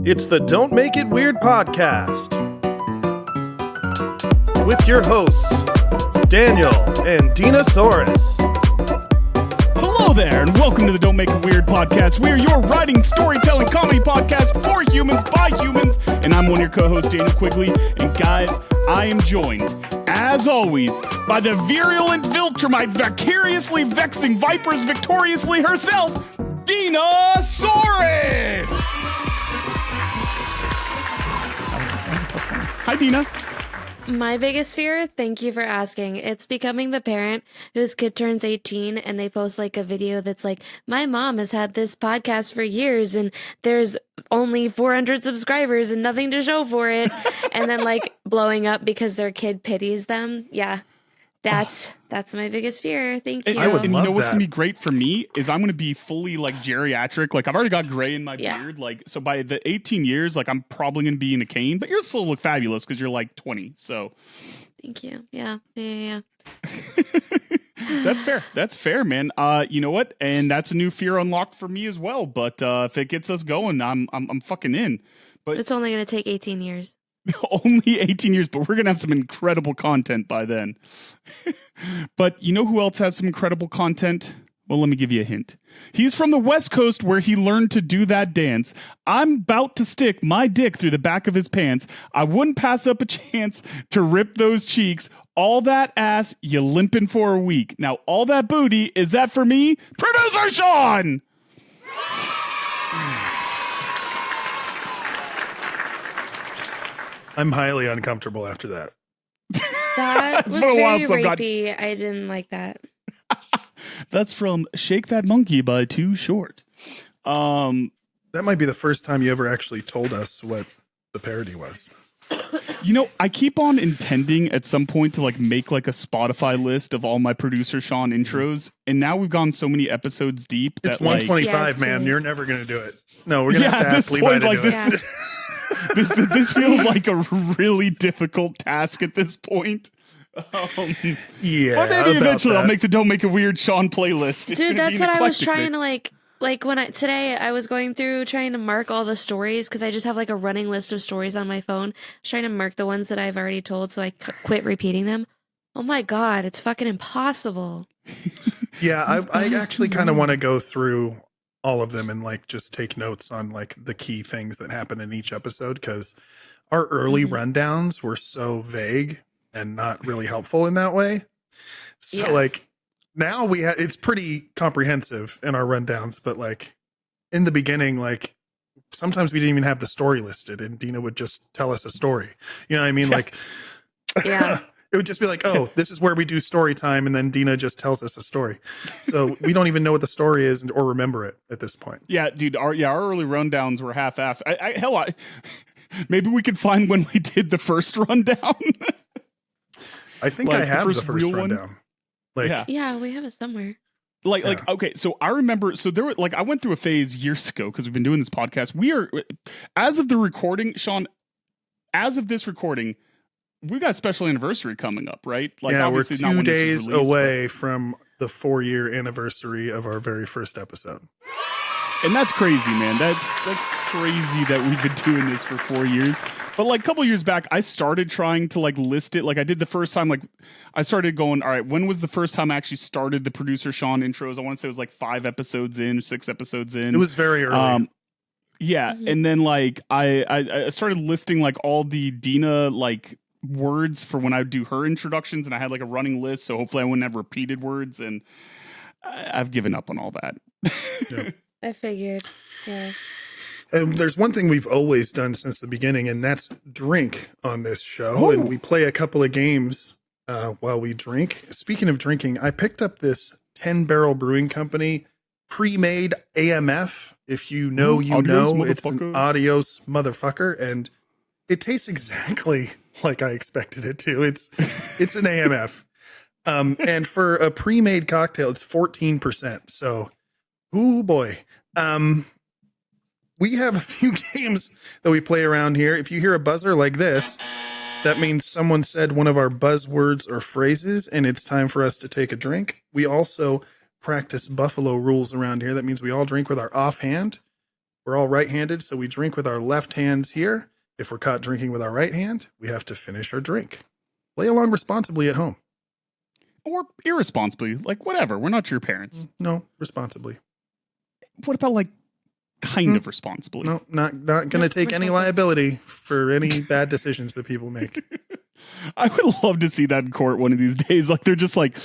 It's the Don't Make It Weird podcast with your hosts, Daniel and Dina Saurus. Hello there, and welcome to the Don't Make It Weird podcast. We are your writing, storytelling, comedy podcast for humans, by humans, and I'm one of your co-hosts, Daniel Quigley. And guys, I am joined, as always, by the virulent Viltrumite, vicariously vexing Vipers victoriously herself, Dina Saurus! Hi, Dina. My biggest fear, thank you for asking, it's becoming the parent whose kid turns 18 and they post like a video that's like, my mom has had this podcast for years and there's only 400 subscribers and nothing to show for it. And then like blowing up because their kid pities them. Yeah, that's my biggest fear. Thank you. And you know what's going to be great for me is I'm going to be fully like geriatric. Like I've already got gray in my beard. Like, so by the 18 years, like I'm probably going to be in a cane, but you'll still look fabulous because you're like 20. So thank you. Yeah. That's fair, man. You know what? And that's a new fear unlocked for me as well. But if it gets us going, I'm fucking in. But it's only going to take 18 years. Only 18 years, but we're going to have some incredible content by then. But you know who else has some incredible content? Well, let me give you a hint. He's from the West Coast where he learned to do that dance. I'm about to stick my dick through the back of his pants. I wouldn't pass up a chance to rip those cheeks. All that ass, you limping for a week. Now, all that booty, is that for me? Producer Sean! I'm highly uncomfortable after that. That was very rapey. I didn't like that. That's from Shake That Monkey by Too Short. That might be the first time you ever actually told us what the parody was. You know, I keep on intending at some point to like make like a Spotify list of all my Producer Sean intros, and now we've gone so many episodes deep. It's that, 125, man. You're never going to do it. No, we're going to have to ask Levi to do it. Yeah. This feels like a really difficult task at this point. Yeah, but maybe eventually I'll make the Don't Make It Weird Sean playlist. Dude, that's what I was trying to like when today I was going through trying to mark all the stories because I just have like a running list of stories on my phone. I was trying to mark the ones that I've already told so I quit repeating them. Oh my God, it's fucking impossible. Yeah, I actually kind of want to go through all of them and like just take notes on like the key things that happen in each episode because our early rundowns were so vague and not really helpful in that way. So like now it's pretty comprehensive in our rundowns, but like in the beginning, like sometimes we didn't even have the story listed and Dina would just tell us a story. You know what I mean? Like, yeah. It would just be like, oh, this is where we do story time. And then Dina just tells us a story. So we don't even know what the story is or remember it at this point. Yeah, dude. Our early rundowns were half-assed. Maybe we could find when we did the first rundown. I think like I have the first rundown. Like, yeah, we have it somewhere. Okay, so I remember, so there were like, I went through a phase years ago because we've been doing this podcast. We are, as of the recording, Sean, as of this recording, we've got a special anniversary coming up, right? Like, yeah, we're 2 days away from the 4-year anniversary of our very first episode. And that's crazy, man. That's crazy that we've been doing this for 4 years. But like a couple years back, I started trying to like list it. Like I did the first time, like I started going, all right, when was the first time I actually started the Producer Sean intros? I want to say it was like 5 episodes in or 6 episodes in. It was very early. Yeah. And then like I started listing like all the Dina like words for when I would do her introductions, and I had like a running list, so hopefully I wouldn't have repeated words, and I've given up on all that. Yeah. I figured. Yeah. And there's one thing we've always done since the beginning, and that's drink on this show. And we play a couple of games while we drink. Speaking of drinking, I picked up this 10 Barrel Brewing Company pre-made AMF. If you know, you know, it's an adios motherfucker, and it tastes exactly like I expected it to. It's an AMF. And for a pre-made cocktail, it's 14%. So, ooh boy. We have a few games that we play around here. If you hear a buzzer like this, that means someone said one of our buzzwords or phrases, and it's time for us to take a drink. We also practice Buffalo rules around here. That means we all drink with our offhand. We're all right-handed, so we drink with our left hands here. If we're caught drinking with our right hand, we have to finish our drink. Play along responsibly at home. Or irresponsibly, like whatever. We're not your parents. No, responsibly. What about like kind of responsibly? No, not going to take any liability for any bad decisions that people make. I would love to see that in court one of these days. Like they're just like,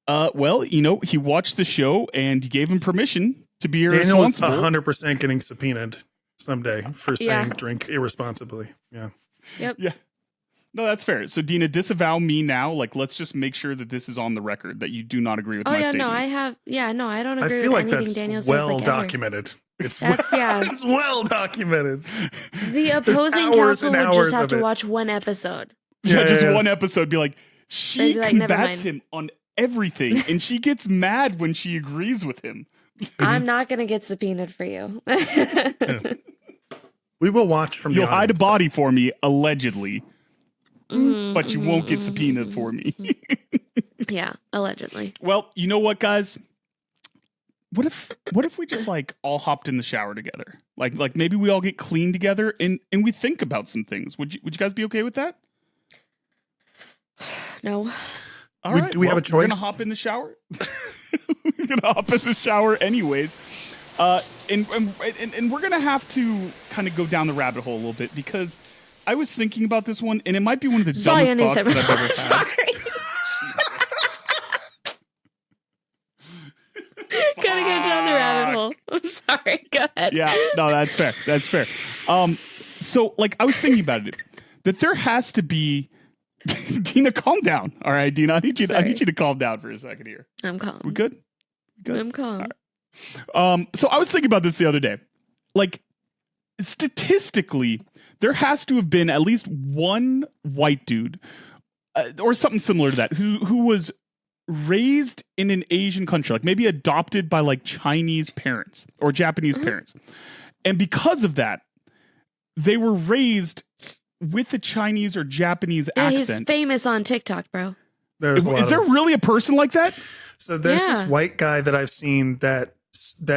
well, you know, he watched the show and you gave him permission to be irresponsible. Daniel is 100% getting subpoenaed someday for saying drink irresponsibly. Yeah. Yep. Yeah. No, that's fair. So, Dina, disavow me now. Like, let's just make sure that this is on the record that you do not agree with my statements. No, I have. Yeah, no, I don't agree I feel with like anything that's Daniel says. well documented. It's it's well documented. The opposing counsel would just have to watch one episode. Yeah, just one episode. Be like, she combats him on everything, and she gets mad when she agrees with him. I'm not going to get subpoenaed for you. We will watch from the You'll hide a audience, body for me, allegedly. But you won't get subpoenaed for me. Yeah, allegedly. Well, you know what, guys? What if we just like all hopped in the shower together? Like maybe we all get clean together and we think about some things. Would you guys be okay with that? No. All right. Do we have a choice? We're gonna hop in the shower. We're gonna hop in the shower anyways. And we're gonna have to kind of go down the rabbit hole a little bit because I was thinking about this one, and it might be one of the dumbest thoughts that I've ever had. Gotta go down the rabbit hole. I'm sorry. Go ahead. Yeah, no, that's fair. That's fair. So like I was thinking about it, that there has to be. Dina, calm down. All right, Dina, I need you to calm down for a second here. I'm calm. We good? Good. I'm calm. Right. So I was thinking about this the other day. Like statistically, there has to have been at least one white dude or something similar to that who was raised in an Asian country, like maybe adopted by like Chinese parents or Japanese parents. And because of that, they were raised with a Chinese or Japanese accent. He's famous on TikTok, bro. Is there really a person like that? So there's this white guy that I've seen that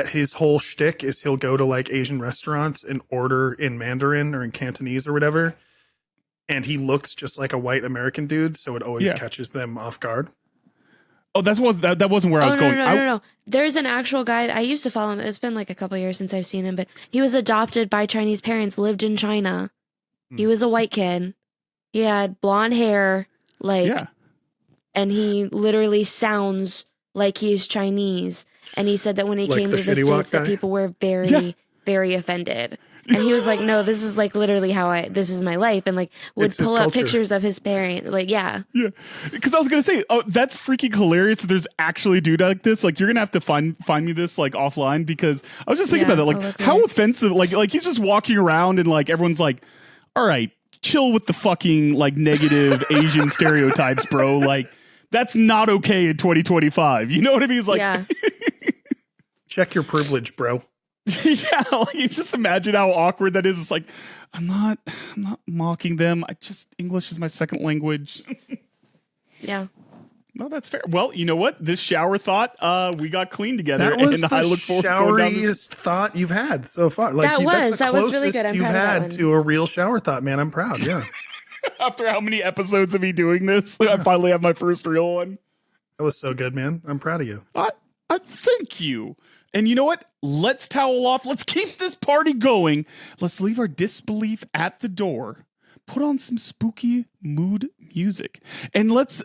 his whole shtick is he'll go to like Asian restaurants and order in Mandarin or in Cantonese or whatever. And he looks just like a white American dude. So it always catches them off guard. Oh, that wasn't where I was going. No. There's an actual guy. I used to follow him. It's been like a couple years since I've seen him, but he was adopted by Chinese parents, lived in China. He was a white kid. He had blonde hair, and he literally sounds like he's Chinese. And he said that when he came to the States that people were very, very offended. And he was like, no, this is like literally this is my life. And like would pull up pictures of his parents. Like, yeah. Because I was going to say, oh, that's freaking hilarious. There's actually a dude like this. Like, you're going to have to find me this like offline because I was just thinking about that. Like, how offensive, like he's just walking around and like everyone's like, all right, chill with the fucking like negative Asian stereotypes, bro. Like, that's not okay in 2025. You know what I mean? It's like, check your privilege, bro. Yeah, like you just imagine how awkward that is. It's like, I'm not mocking them. English is my second language. Yeah. No, that's fair. Well, you know what? This shower thought, we got clean together. That was and the I look forward to going down showeriest thought you've had so far. Like that's the closest really you've had to a real shower thought, man. I'm proud. Yeah. After how many episodes of me doing this, I finally have my first real one. That was so good, man. I'm proud of you. I thank you. And you know what? Let's towel off. Let's keep this party going. Let's leave our disbelief at the door. Put on some spooky mood music. And let's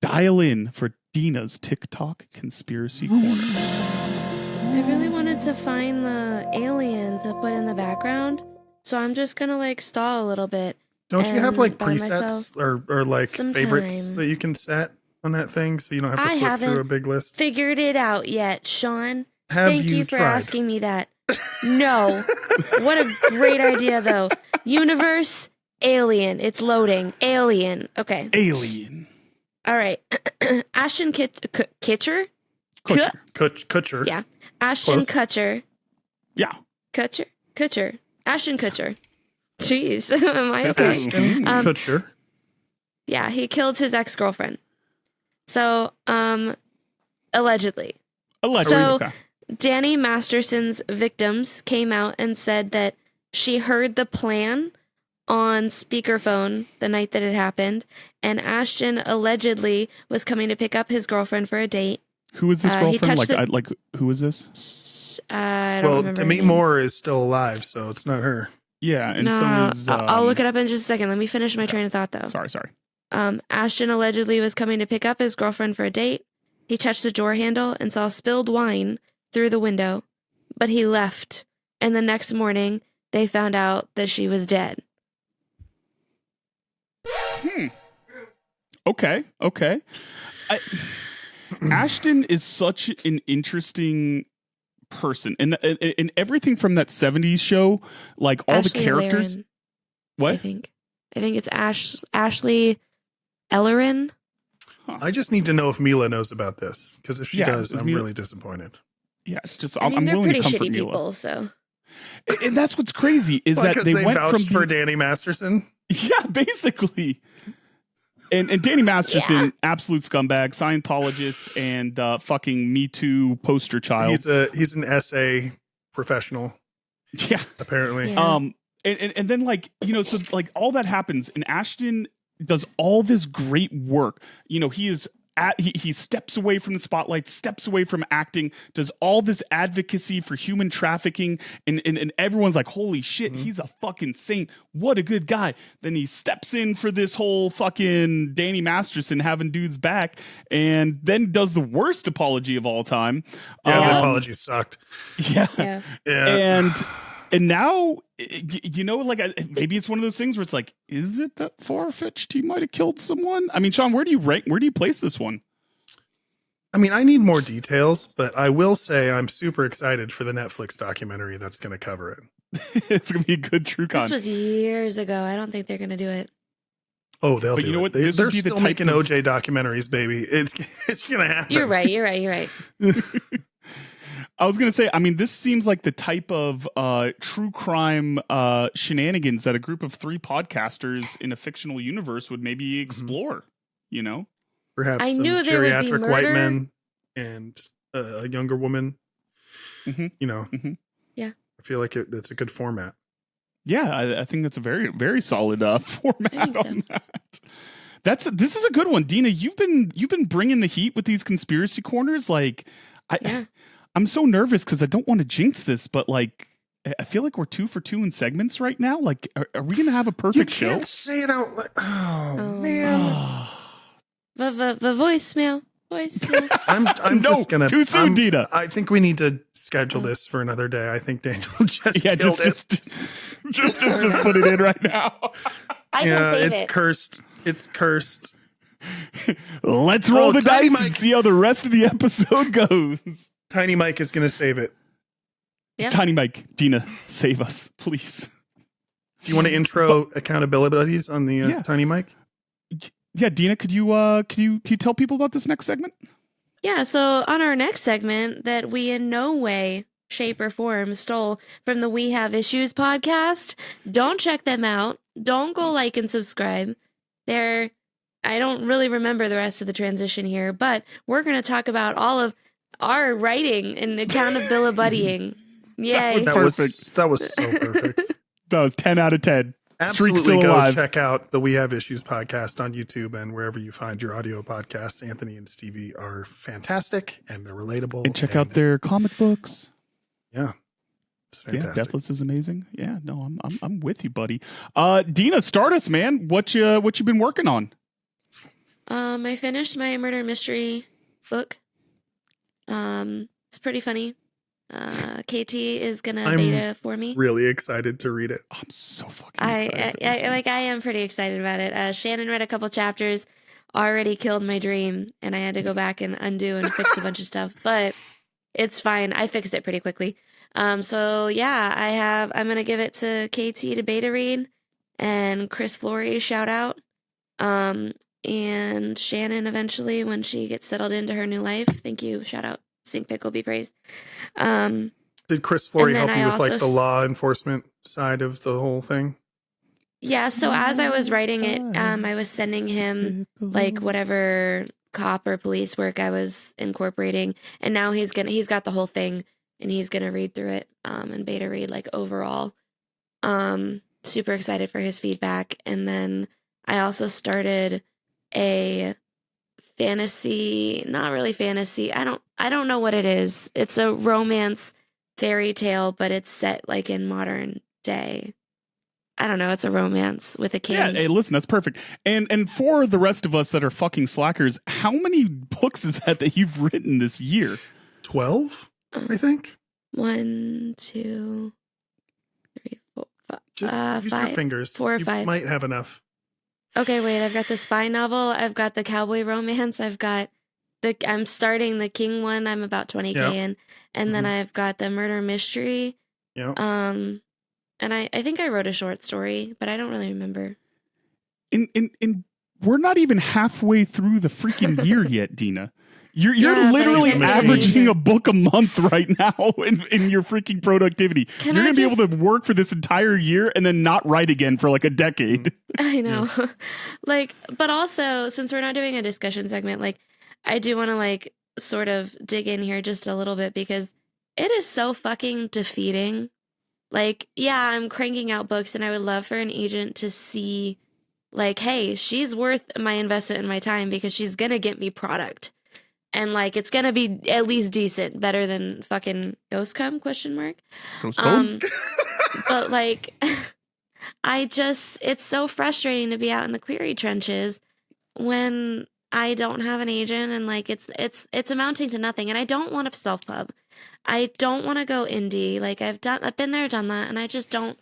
dial in for Dina's TikTok Conspiracy Corner. I really wanted to find the alien to put in the background. So I'm just going to like stall a little bit. Don't you have like presets or like favorites that you can set on that thing so you don't have to flip through a big list? Figured it out yet, Sean. Thank you for asking me that. No. What a great idea, though. Universe, alien. It's loading. Alien. Okay. Alien. All right. Ashton Kutcher? Kutcher. Yeah. Ashton Kutcher. Yeah. Kutcher. Ashton Kutcher. Jeez. Am I okay? Ashton Kutcher. Yeah, he killed his ex-girlfriend. So, allegedly. Allegedly. So, okay. Danny Masterson's victims came out and said that she heard the plan on speakerphone the night that it happened, and Ashton allegedly was coming to pick up his girlfriend for a date. Who is this girlfriend? Who is this? I don't remember. Demi Moore is still alive, so it's not her. Yeah, and no, so is. I'll look it up in just a second. Let me finish my train of thought, though. Sorry. Ashton allegedly was coming to pick up his girlfriend for a date. He touched the door handle and saw spilled wine through the window, but he left. And the next morning, they found out that she was dead. Okay. Ashton is such an interesting person, and everything from that 70s show, like all Ashley the characters. Ellerin, What? I think it's Ashley Ellerin. Huh. I just need to know if Mila knows about this, because if she does, I'm Mila... really disappointed. Yeah, just I mean, I'm they're willing pretty to comfort shitty Mila. people, so. And that's what's crazy is that they went vouched from for Danny Masterson. Yeah, basically. And Danny Masterson, absolute scumbag, Scientologist, and fucking Me Too poster child. He's an essay professional. Yeah, apparently. Yeah. And then so all that happens, and Ashton does all this great work. He is. He steps away from the spotlight, steps away from acting, does all this advocacy for human trafficking, and everyone's like, holy shit, he's a fucking saint. What a good guy. Then he steps in for this whole fucking Danny Masterson having dudes back, and then does the worst apology of all time. Yeah, the apology sucked. Yeah. And now, maybe it's one of those things where it's like, is it that far-fetched he might have killed someone? I mean, Sean, where do you place this one? I mean, I need more details, but I will say I'm super excited for the Netflix documentary that's going to cover it. It's going to be a good true con. This was years ago. I don't think they're going to do it. Oh, they'll do it. They're still making OJ documentaries, baby. It's going to happen. You're right. I was going to say, I mean, this seems like the type of true crime shenanigans that a group of 3 podcasters in a fictional universe would maybe explore, Perhaps I some knew there would be geriatric murder. white men and a younger woman. Yeah. I feel like it's a good format. Yeah, I think that's a very, very solid format so. on that. This is a good one. Dina, you've been bringing the heat with these conspiracy corners. I'm so nervous because I don't want to jinx this, but I feel like we're 2 for 2 in segments right now. Like, are we going to have a perfect show? You can't say it out loud. Oh, man. The voicemail. I'm no, just gonna too soon, Dina. I think we need to schedule this for another day. I think Daniel just killed it. Just put it in right now. It's cursed. It's cursed. Let's roll the dice and see how the rest of the episode goes. Tiny Mike is gonna save it. Yeah. Tiny Mike, Dina, save us, please. Do you want to intro Accountability Buddies on the Tiny Mike? Yeah, Dina, could you tell people about this next segment? Yeah, so on our next segment that we in no way, shape, or form stole from the We Have Issues podcast, don't check them out. Don't go like and subscribe. I don't really remember the rest of the transition here, but we're going to talk about all of our writing and accountability. Yay. That was so perfect. That was 10 out of 10. Absolutely go check out the We Have Issues podcast on YouTube and wherever you find your audio podcasts. Anthony and Stevie are fantastic and they're relatable. And check out their comic books. Yeah. It's fantastic. Yeah, Deathless is amazing. Yeah, no, I'm with you, buddy. Dina, start us, man. What you been working on? I finished my murder mystery book. It's pretty funny. KT is gonna beta for me. Really excited to read it. I'm so fucking excited. I am pretty excited about it. Shannon read a couple chapters, already killed my dream, and I had to go back and undo and fix a bunch of stuff. But it's fine. I fixed it pretty quickly. So yeah, I'm gonna give it to KT to beta read, and Chris Flory shout out. And Shannon eventually when she gets settled into her new life. Thank you. Shout out. Stink Pickle be praised. Did Chris Flory help you with the law enforcement side of the whole thing? Yeah, so as I was writing it, I was sending him whatever cop or police work I was incorporating, and now he's got the whole thing and he's gonna read through it and beta read like overall. Super excited for his feedback. And then I also started a fantasy, not really fantasy. I don't know what it is. It's a romance fairy tale, but it's set like in modern day. I don't know. It's a romance with a king. Yeah, hey, listen, that's perfect. And for the rest of us that are fucking slackers, how many books is that you've written this year? 12, I think. 1, 2, 3, 4, 5. Just use your fingers. 4 or you 5. Might have enough. Okay, wait. I've got the spy novel. I've got the cowboy romance. I'm starting the king one. I'm about 20K in. And then I've got the murder mystery. Yeah. And I think I wrote a short story, but I don't really remember. In we're not even halfway through the freaking year yet, Dina. You're literally averaging a book a month right now in your freaking productivity. You're going to be able to work for this entire year and then not write again for like a decade. I know. But also, since we're not doing a discussion segment, like, I do want to like sort of dig in here just a little bit because it is so fucking defeating. Like, yeah, I'm cranking out books and I would love for an agent to see like, hey, she's worth my investment and my time because she's going to get me product. And like, it's going to be at least decent, better than fucking Ghost Come ? Ghost Come? But like, it's so frustrating to be out in the query trenches when I don't have an agent and like, it's amounting to nothing. And I don't want to self-pub. I don't want to go indie. Like I've been there, done that, and I just don't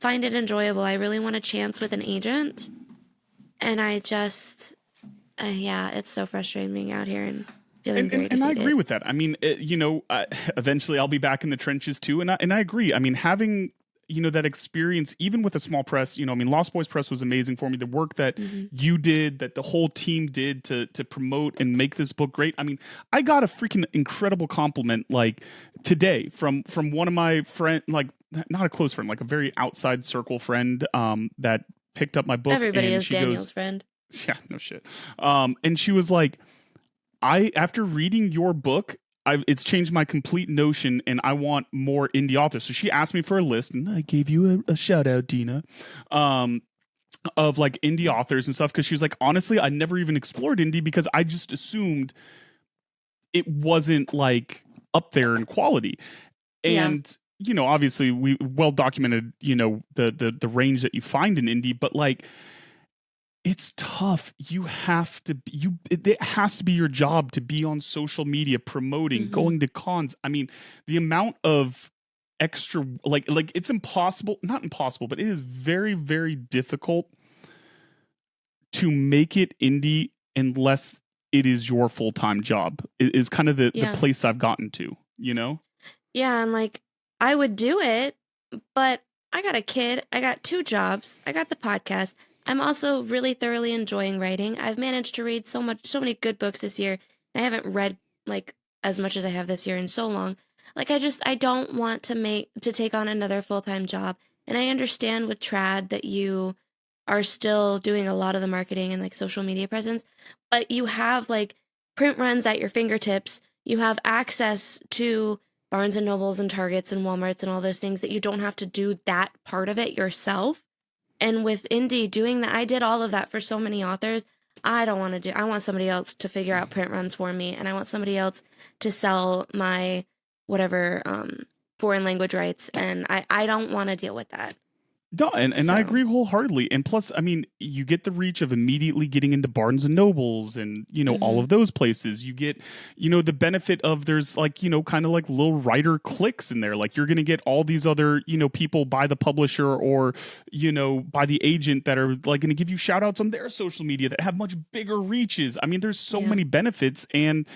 find it enjoyable. I really want a chance with an agent. And I just, it's so frustrating being out here and feeling very defeated. And I agree with that. I mean, eventually I'll be back in the trenches too. And I agree. I mean, having, that experience, even with a small press, I mean, Lost Boys Press was amazing for me. The work that you did, that the whole team did to promote and make this book great. I mean, I got a freaking incredible compliment like today from one of my friend, like not a close friend, like a very outside circle friend that picked up my book. Everybody and is Daniel's friend. Yeah, no shit. And she was like, after reading your book, it's changed my complete notion, and I want more indie authors. So she asked me for a list, and I gave you a shout out, Dina, of like indie authors and stuff. Because she was like, honestly, I never even explored indie because I just assumed it wasn't like up there in quality. And obviously we well documented, the range that you find in indie, but like, it's tough. It has to be your job to be on social media, promoting, going to cons. I mean, the amount of extra, like it's impossible, not impossible, but it is very, very difficult to make it indie unless it is your full-time job. It is kind of the place I've gotten to, Yeah. And like, I would do it, but I got a kid. I got 2 jobs. I got the podcast. I'm also really thoroughly enjoying writing. I've managed to read so many good books this year. I haven't read like as much as I have this year in so long. Like I don't want to take on another full-time job. And I understand with Trad that you are still doing a lot of the marketing and like social media presence, but you have like print runs at your fingertips. You have access to Barnes and Nobles and Targets and Walmarts and all those things that you don't have to do that part of it yourself. And with indie doing that, I did all of that for so many authors. I don't want to I want somebody else to figure out print runs for me. And I want somebody else to sell my whatever foreign language rights. And I don't want to deal with that. No, and I agree wholeheartely. And plus, I mean, you get the reach of immediately getting into Barnes and Nobles and, all of those places. You get, the benefit of there's like, kind of like little writer clicks in there. Like you're going to get all these other, people by the publisher or, by the agent that are like going to give you shout outs on their social media that have much bigger reaches. I mean, there's so many benefits. And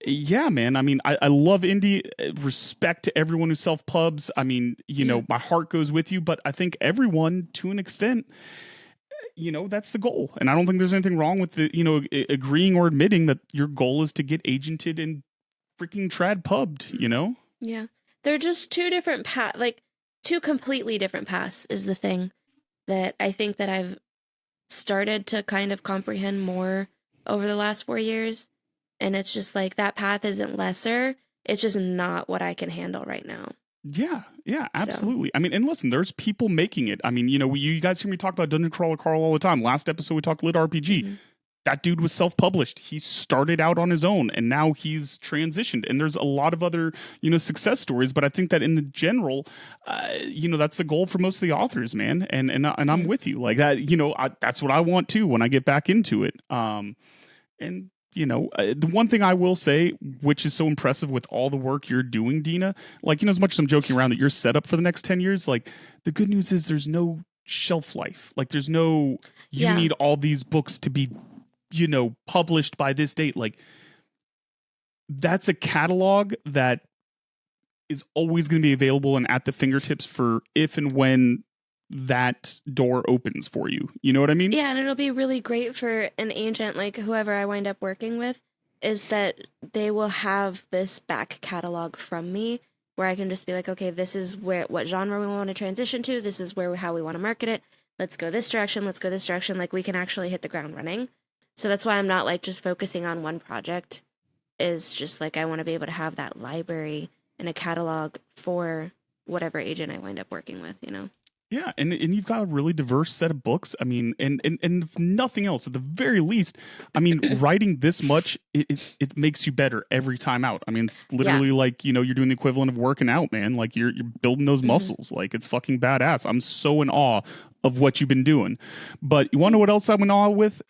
yeah, man. I mean, I love indie. Respect to everyone who self-pubs. I mean, my heart goes with you, but I think everyone, to an extent, that's the goal. And I don't think there's anything wrong with the, agreeing or admitting that your goal is to get agented and freaking trad pubbed, Yeah. They're just 2 different paths, like 2 completely different paths is the thing that I think that I've started to kind of comprehend more over the last 4 years. And it's just like that path isn't lesser. It's just not what I can handle right now. Yeah, absolutely. I mean, and listen, there's people making it. I mean, you guys hear me talk about Dungeon Crawler Carl all the time. Last episode, we talked Lit RPG. Mm-hmm. That dude was self-published. He started out on his own, and now he's transitioned. And there's a lot of other, success stories. But I think that in the general, that's the goal for most of the authors, man. And I'm with you. Like that, that's what I want too when I get back into it. The one thing I will say, which is so impressive with all the work you're doing, Dina, like, as much as I'm joking around that you're set up for the next 10 years, like, the good news is there's no shelf life. Like, there's no, you need all these books to be, published by this date. Like, that's a catalog that is always going to be available and at the fingertips for if and when that door opens for you. You know what I mean? Yeah, and it'll be really great for an agent, like whoever I wind up working with, is that they will have this back catalog from me where I can just be like, okay, this is what genre we want to transition to. This is how we want to market it. Let's go this direction. Let's go this direction. Like, we can actually hit the ground running. So that's why I'm not like just focusing on one project. Is just like, I want to be able to have that library and a catalog for whatever agent I wind up working with, Yeah, and you've got a really diverse set of books. I mean, and if nothing else, at the very least, I mean, writing this much, it makes you better every time out. I mean, it's literally like, you're doing the equivalent of working out, man. Like, you're building those muscles. Like, it's fucking badass. I'm so in awe of what you've been doing. But you want to know what else I'm in awe with?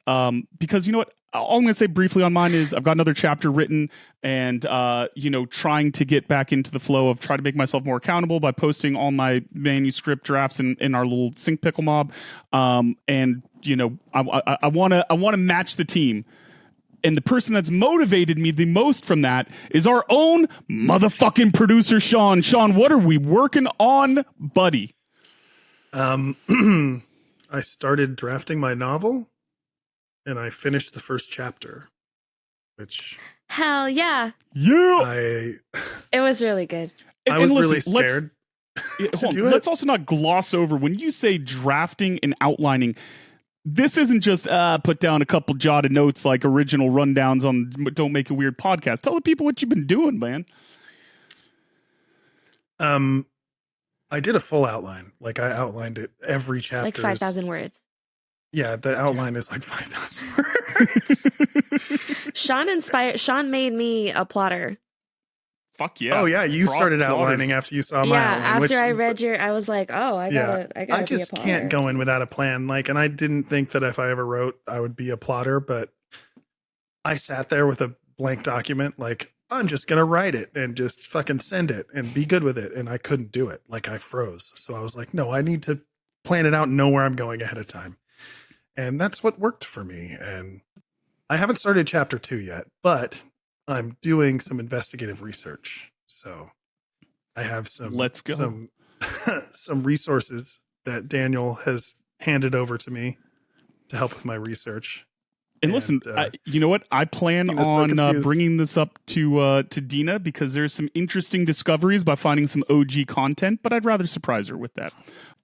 Because you know what? All I'm going to say briefly on mine is I've got another chapter written and, trying to get back into the flow of trying to make myself more accountable by posting all my manuscript drafts in our little sync pickle mob. I want to match the team. And the person that's motivated me the most from that is our own motherfucking producer, Sean. Sean, what are we working on, buddy? I started drafting my novel. And I finished the first chapter, which... Hell yeah. Yeah. It was really good. I was really scared to do it. Let's also not gloss over, when you say drafting and outlining, this isn't just put down a couple jotted notes like original rundowns on Don't Make a Weird podcast. Tell the people what you've been doing, man. I did a full outline. Like, I outlined it every chapter. Like 5,000 words. Yeah, the outline is like 5,000 words. Sean made me a plotter. Fuck yeah. Oh yeah, you started outlining after you saw my outline. Yeah, after I read I was like, oh, I gotta I just be a plotter. can't go in without a plan. Like, and I didn't think that if I ever wrote, I would be a plotter, but I sat there with a blank document, like, I'm just going to write it and just fucking send it and be good with it. And I couldn't do it. Like, I froze. So I was like, no, I need to plan it out and know where I'm going ahead of time. And that's what worked for me. And I haven't started chapter 2 yet, but I'm doing some investigative research. So I have some resources that Daniel has handed over to me to help with my research. And listen, you know what? I plan on bringing this up to Dina because there's some interesting discoveries by finding some OG content, but I'd rather surprise her with that.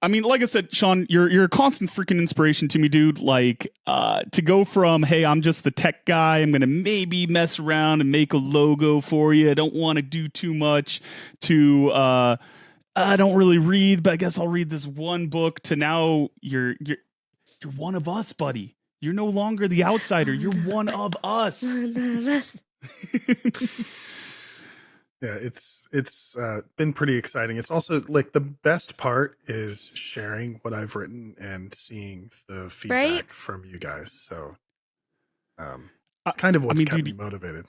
I mean, like I said, Sean, you're a constant freaking inspiration to me, dude. Like, to go from, hey, I'm just the tech guy, I'm going to maybe mess around and make a logo for you, I don't want to do too much, to, I don't really read, but I guess I'll read this one book, to now you're one of us, buddy. You're no longer the outsider. You're one of us. One of us. Yeah, it's been pretty exciting. It's also like the best part is sharing what I've written and seeing the feedback from you guys. So it's kind of what's kept me motivated.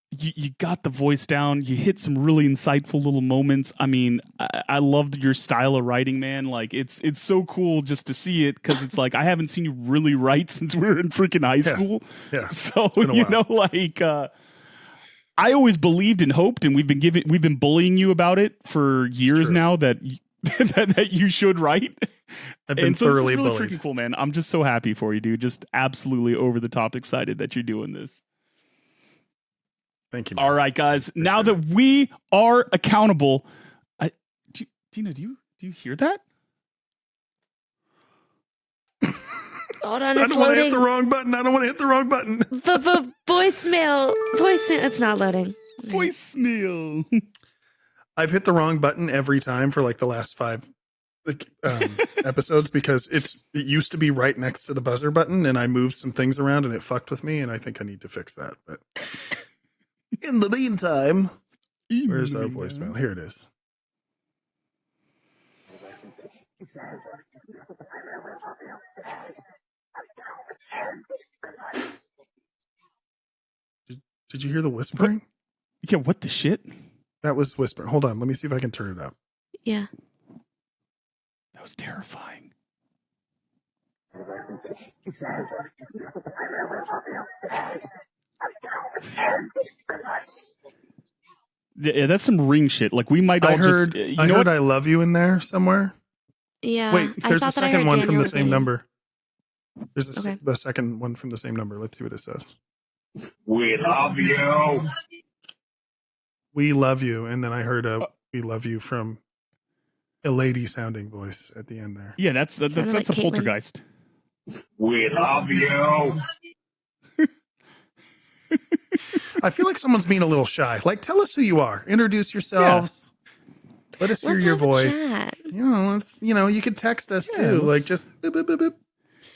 You got the voice down. You hit some really insightful little moments. I mean, I loved your style of writing, man. Like, it's so cool just to see it because it's like I haven't seen you really write since we were in freaking high school. Yeah. So I always believed and hoped, and we've been bullying you about it for years now that that you should write. I've been thoroughly this is really bullied. Freaking cool, man. I'm just so happy for you, dude. Just absolutely over the top excited that you're doing this. Thank you, man. All right, guys. Now that we are accountable, Dina, do you hear that? Hold on, I don't want to hit the wrong button. voicemail. It's not loading. Voicemail. I've hit the wrong button every time for like the last 5 episodes because it used to be right next to the buzzer button, and I moved some things around and it fucked with me, and I think I need to fix that. But in the meantime, where's our voicemail? Here it is. Did you hear the whispering? Yeah, what the shit? That was whispering. Hold on, let me see if I can turn it up. Yeah. That was terrifying. Yeah, that's some Ring shit. Like we might all I heard, just. I heard "I love you" in there somewhere. Yeah. Wait, there's a second one from the same number. number. There's a second one from the same number. Let's see what it says. We love you. We love you. And then I heard a "we love you" from a lady sounding voice at the end there. Yeah, that's like a Caitlin. poltergeist. We love you. I feel like someone's being a little shy. Like, tell us who you are. Introduce yourselves. Let us hear Let's your have a voice. chat. You could text us Yeah, too. Like, just boop, boop, boop, boop.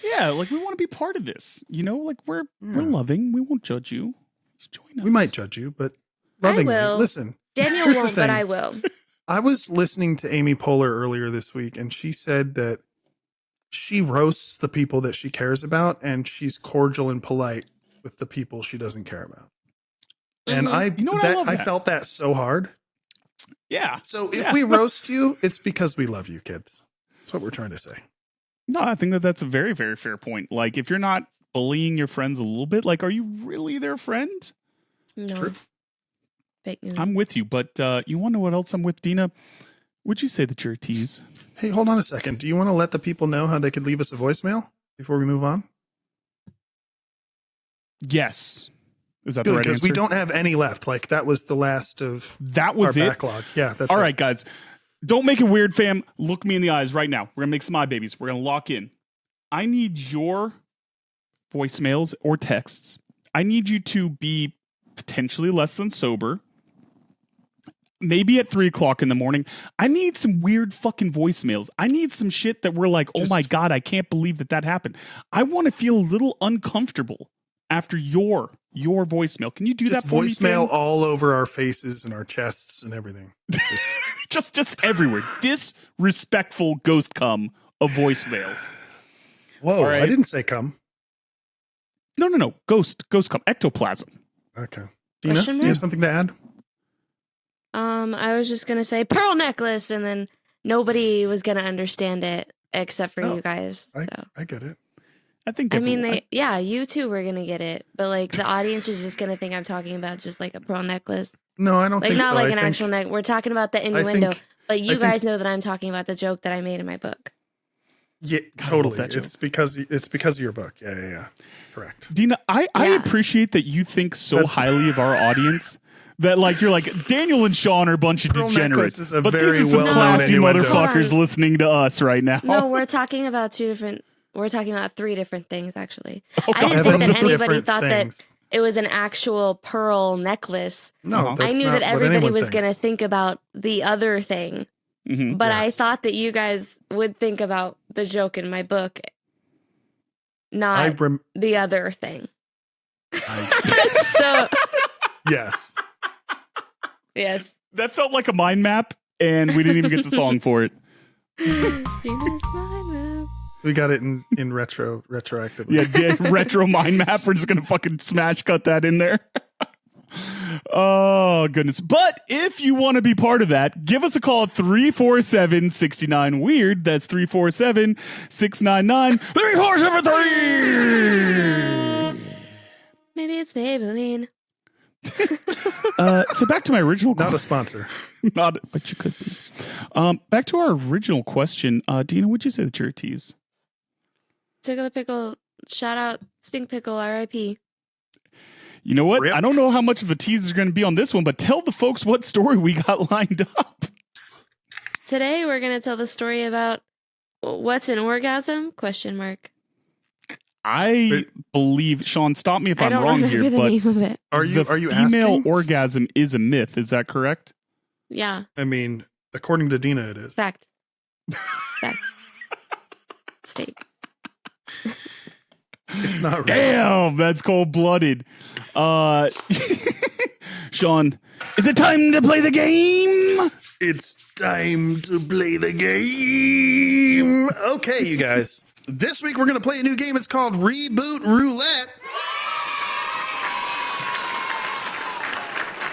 Yeah, like we want to be part of this. Like we're loving. We won't judge you. Just join us. We might judge you, but lovingly. will. Listen, Daniel here's the won't, but thing. I will. I was listening to Amy Poehler earlier this week, and she said that she roasts the people that she cares about, and she's cordial and polite with the people she doesn't care about. And Mhm. I felt that so hard. Yeah. So if we roast you, it's because we love you, kids. That's what we're trying to say. No, I think that's a very, very fair point. Like, if you're not bullying your friends a little bit, like, are you really their friend? It's No. true. Fake news. I'm with you, but you want to know what else I'm with, Dina? Would you say that you're a tease? Hey, hold on a second. Do you want to let the people know how they could leave us a voicemail before we move on? Yes. Is that Good, the right because answer? we don't have any left. Like, that was the last of That was our it. backlog. Yeah, that's All it. right, guys. Don't make it weird, fam. Look me in the eyes right now. We're gonna make some eye babies. We're gonna lock in. I need your voicemails or texts. I need you to be potentially less than sober. Maybe at 3:00 in the morning. I need some weird fucking voicemails. I need some shit that we're like, oh my God, I can't believe that happened. I want to feel a little uncomfortable after your voicemail. Can you do Just that for voicemail me, Cam? all over our faces and our chests and everything. just everywhere. Disrespectful ghost cum of voicemails. Whoa, All right. I didn't say come. No. Ghost cum. Ectoplasm. Okay. Dina, Question do you have mark? something to add? I was just gonna say pearl necklace, and then nobody was gonna understand it except for Oh, you guys. So I get it. I think. I mean, everyone- you two were gonna get it, but like the audience is just gonna think I'm talking about just like a pearl necklace, No, I don't like think not so. like I an think, actual neck. We're talking about the innuendo, think- but you I think- guys know that I'm talking about the joke that I made in my book. Yeah, God, I love totally. that joke. It's because of your book. Yeah. Correct. Dina, I Yeah. appreciate that you think so That's- highly of our audience that like you're like Daniel and Sean are a bunch of Pearl degenerates, necklace is a but very this is some well-known classy innuendo. motherfuckers Hold on. listening to us right now. No, we're talking about We're talking about 3 different things actually. I didn't Seven think that anybody different thought things. that it was an actual pearl necklace. No, Uh-huh. that's I knew not that what everybody anyone was going to thinks. think about the other thing, Mhm. but I Yes. thought that you guys would think about the joke in my book, not the other thing. So, Yes. yes. That felt like a mind map, and we didn't even get the song for it. Gina's mind map. We got it in retroactively. Yeah, retro mind map. We're just gonna fucking smash cut that in there. Oh goodness. But if you want to be part of that, give us a call at 347-69-WEIRD. That's 347-699-3473. Maybe it's Maybelline. So back to my original Not a sponsor. Not, but you could be. Back to our original question. Dina, would you say that you're a tease? Tickle the pickle. Shout out Stink Pickle. R.I.P. You know what? Rip. I don't know how much of a tease is going to be on this one, but tell the folks what story we got lined up. Today we're gonna tell the story about what's an orgasm? Question mark. I believe, Sean, stop me if I I'm don't wrong remember here, the but name of it. Are you female asking? orgasm is a myth. Is that correct? Yeah, I mean, according to Dina, it is. fact. Fact. It's fake. It's not real. Damn, that's cold-blooded. Sean, is it time to play the game? It's time to play the game. Okay, you guys. This week we're going to play a new game. It's called Reboot Roulette.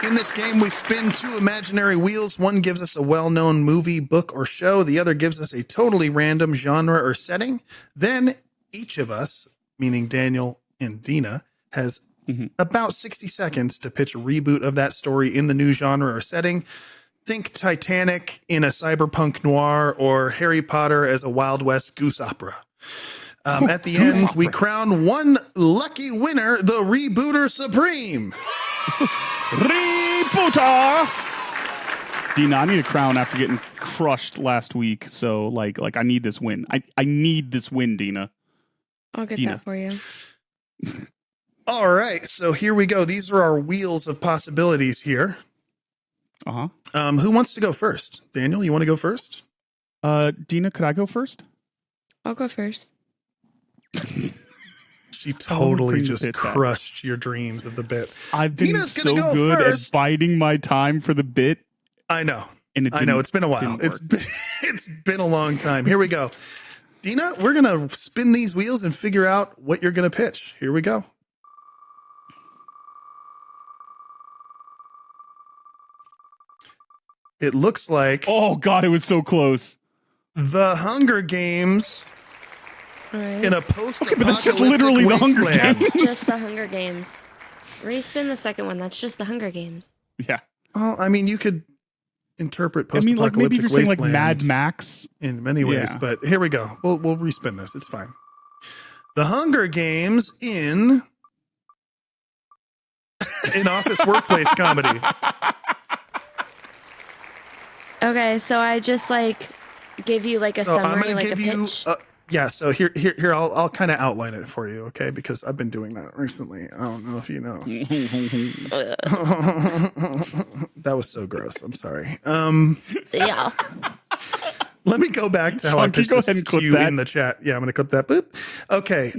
In this game, we spin 2 imaginary wheels. One gives us a well-known movie, book, or show. The other gives us a totally random genre or setting. Then each of us, meaning Daniel and Dina, has about 60 seconds to pitch a reboot of that story in the new genre or setting. Think Titanic in a cyberpunk noir or Harry Potter as a Wild West goose opera. At the end, we crown one lucky winner, the Rebooter Supreme. Rebooter! Dina, I need a crown after getting crushed last week. So, like I need this win. I need this win, Dina. I'll get Dina. that for you. All right, so here we go. These are our wheels of possibilities here. Uh-huh. Who wants to go first? Daniel, you want to go first? Dina, could I go first? I'll go first. She totally bring the just bit back. crushed your dreams of the bit. I've been Dina's so gonna go good first. at biding my time for the bit. I know. And it I know. It's been a while. didn't It's work. been, it's been a long time. Here we go. Dina, we're going to spin these wheels and figure out what you're going to pitch. Here we go. It looks like Oh, God, it was so close. the Hunger Games All right. in a post-apocalyptic but that's just literally the Hunger wasteland. Games. It's just the Hunger Games. Respin the second one. That's just the Hunger Games. Yeah. Well, I mean, you could interpret I mean, like, maybe post-apocalyptic if you're saying, like, wasteland Mad Max. in many ways, Yeah. but here we go. We'll respin this. It's fine. The Hunger Games in an office workplace comedy. Okay, so I just give you a So summary, I'm going to like a give you pitch. yeah, so here I'll kind of outline it for you, okay? Because I've been doing that recently. I don't know if you know. That was so gross. I'm sorry. Yeah. Let me go back to how I Sean, can you pitched go this ahead and to clip you that? in the chat. Yeah, I'm going to clip that. Boop. Okay.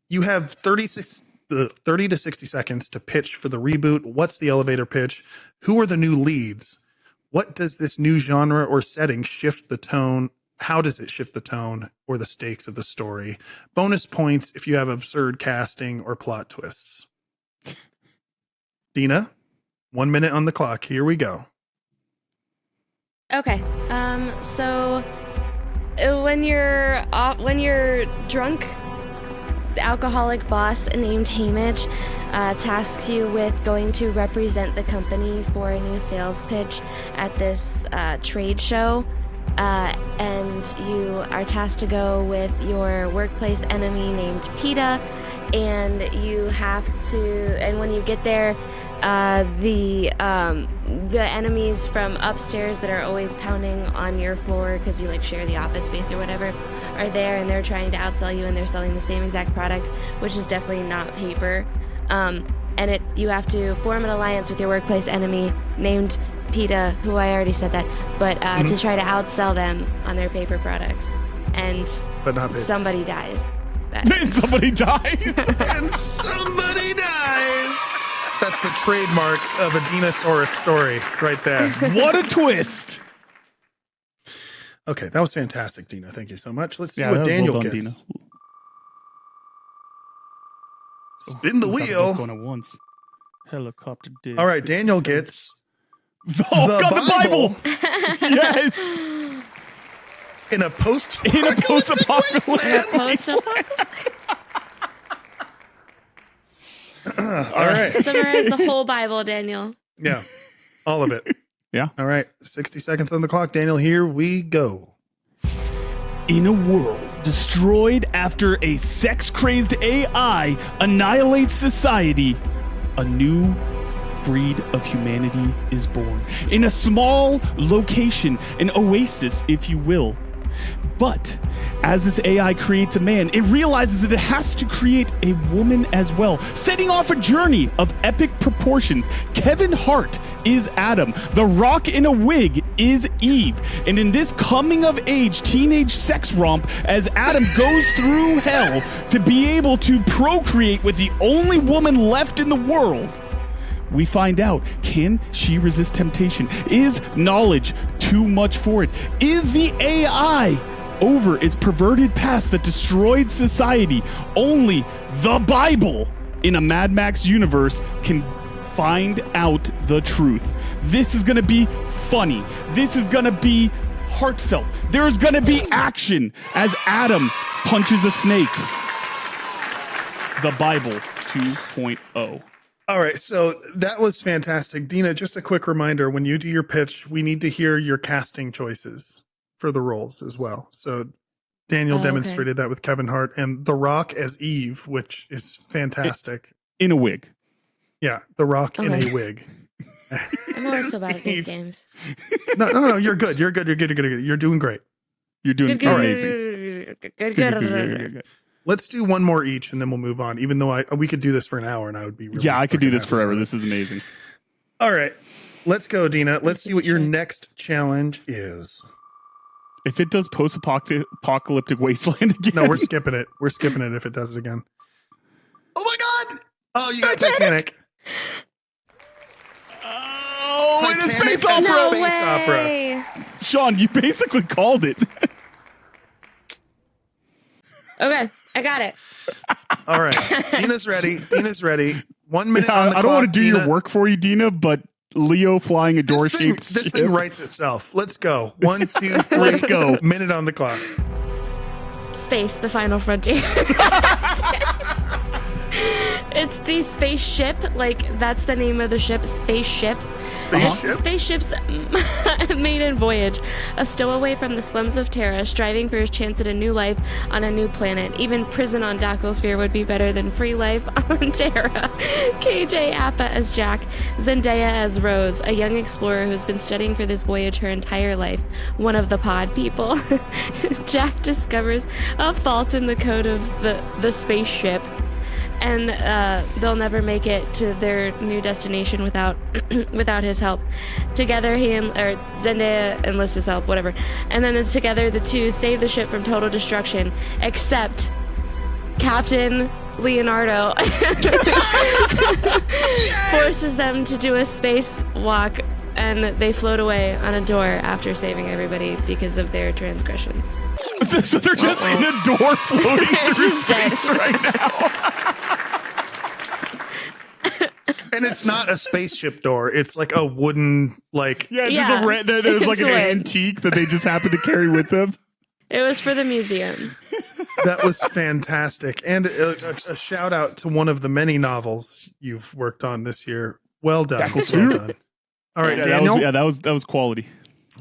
You have 30 to 60 seconds to pitch for the reboot. What's the elevator pitch? Who are the new leads? What does this new genre or setting shift the tone? How does it shift the tone or the stakes of the story? Bonus points if you have absurd casting or plot twists. Dina, 1 minute on the clock. Here we go. Okay. So when you're drunk, the alcoholic boss named Hamish tasks you with going to represent the company for a new sales pitch at this trade show. And you are tasked to go with your workplace enemy named PETA, and you have to. And when you get there, the enemies from upstairs that are always pounding on your floor because you share the office space or whatever are there, and they're trying to outsell you, and they're selling the same exact product, which is definitely not paper. And you have to form an alliance with your workplace enemy named PETA, who I already said that, but to try to outsell them on their paper products. And But not paper. somebody dies. And somebody dies. And somebody dies. That's the trademark of a Dinosaurus story right there. What a twist. Okay, that was fantastic, Dina. Thank you so much. Let's see Yeah, what that was Daniel well done, gets. Dina. Spin the Oh, God, they're both wheel. going at once. Helicopter did. All right, Daniel gets Oh, the God, the Bible Yes. in a In a post-apocalyptic post-apocalyptic wasteland. All right. Summarize the whole Bible, Daniel. Yeah, all of it. Yeah. All right, 60 seconds on the clock, Daniel. Here we go. In a world destroyed after a sex-crazed AI annihilates society, a new breed of humanity is born. In a small location, an oasis, if you will. But as this AI creates a man, it realizes that it has to create a woman as well, setting off a journey of epic proportions. Kevin Hart is Adam. The Rock in a wig is Eve. And in this coming-of-age teenage sex romp, as Adam goes through hell to be able to procreate with the only woman left in the world, we find out, can she resist temptation? Is knowledge too much for it? Is the AI over its perverted past that destroyed society? Only the Bible in a Mad Max universe can find out the truth. This is going to be funny. This is going to be heartfelt. There's going to be action as Adam punches a snake. The Bible 2.0. All right, so that was fantastic. Dina, just a quick reminder, when you do your pitch, we need to hear your casting choices for the roles as well. So Daniel demonstrated that with Kevin Hart and The Rock as Eve, which is fantastic. In a wig. Yeah, The Rock in a wig. I'm always so bad at these games. No, you're good. You're good. You're doing great. You're doing Good. amazing. Good. Let's do one more each and then we'll move on, even though we could do this for an hour and I would be really Yeah, I could do this happy forever. about it. This is amazing. All right, let's go, Dina. Let's see what your next challenge is. If it does post-apocalyptic wasteland again. No, we're skipping it. We're skipping it if it does it again. Oh my God! Oh, you got Titanic. Oh, Titanic Space is a Opera. space opera. Way. Sean, you basically called it. Okay, I got it. All right, Dina's ready. 1 minute on the clock. I don't want to do Dina. your work for you, Dina, but Leo flying a door shaped This thing writes itself. Let's go. 1, 2, 3. Let's go. Minute on the clock. Space, the final frontier. It's the spaceship, like that's the name of the ship, spaceship. Spaceship? Spaceship's maiden voyage, a stowaway from the slums of Terra, striving for his chance at a new life on a new planet. Even prison on Dackle would be better than free life on Terra. KJ Appa as Jack, Zendaya as Rose, a young explorer who's been studying for this voyage her entire life, one of the pod people. Jack discovers a fault in the code of the spaceship, and they'll never make it to their new destination without his help. Together, Zendaya enlists his help, whatever. And then it's together the two save the ship from total destruction, except Captain Leonardo forces them to do a spacewalk, and they float away on a door after saving everybody because of their transgressions. So they're just in a door floating through space right now. And it's not a spaceship door. It's like a wooden, like... Yeah, it's just there's like an It's antique that they just happen to carry with them. It was for the museum. That was fantastic. And a shout out to one of the many novels you've worked on this year. Well done. Well done. All right, Daniel. That was quality.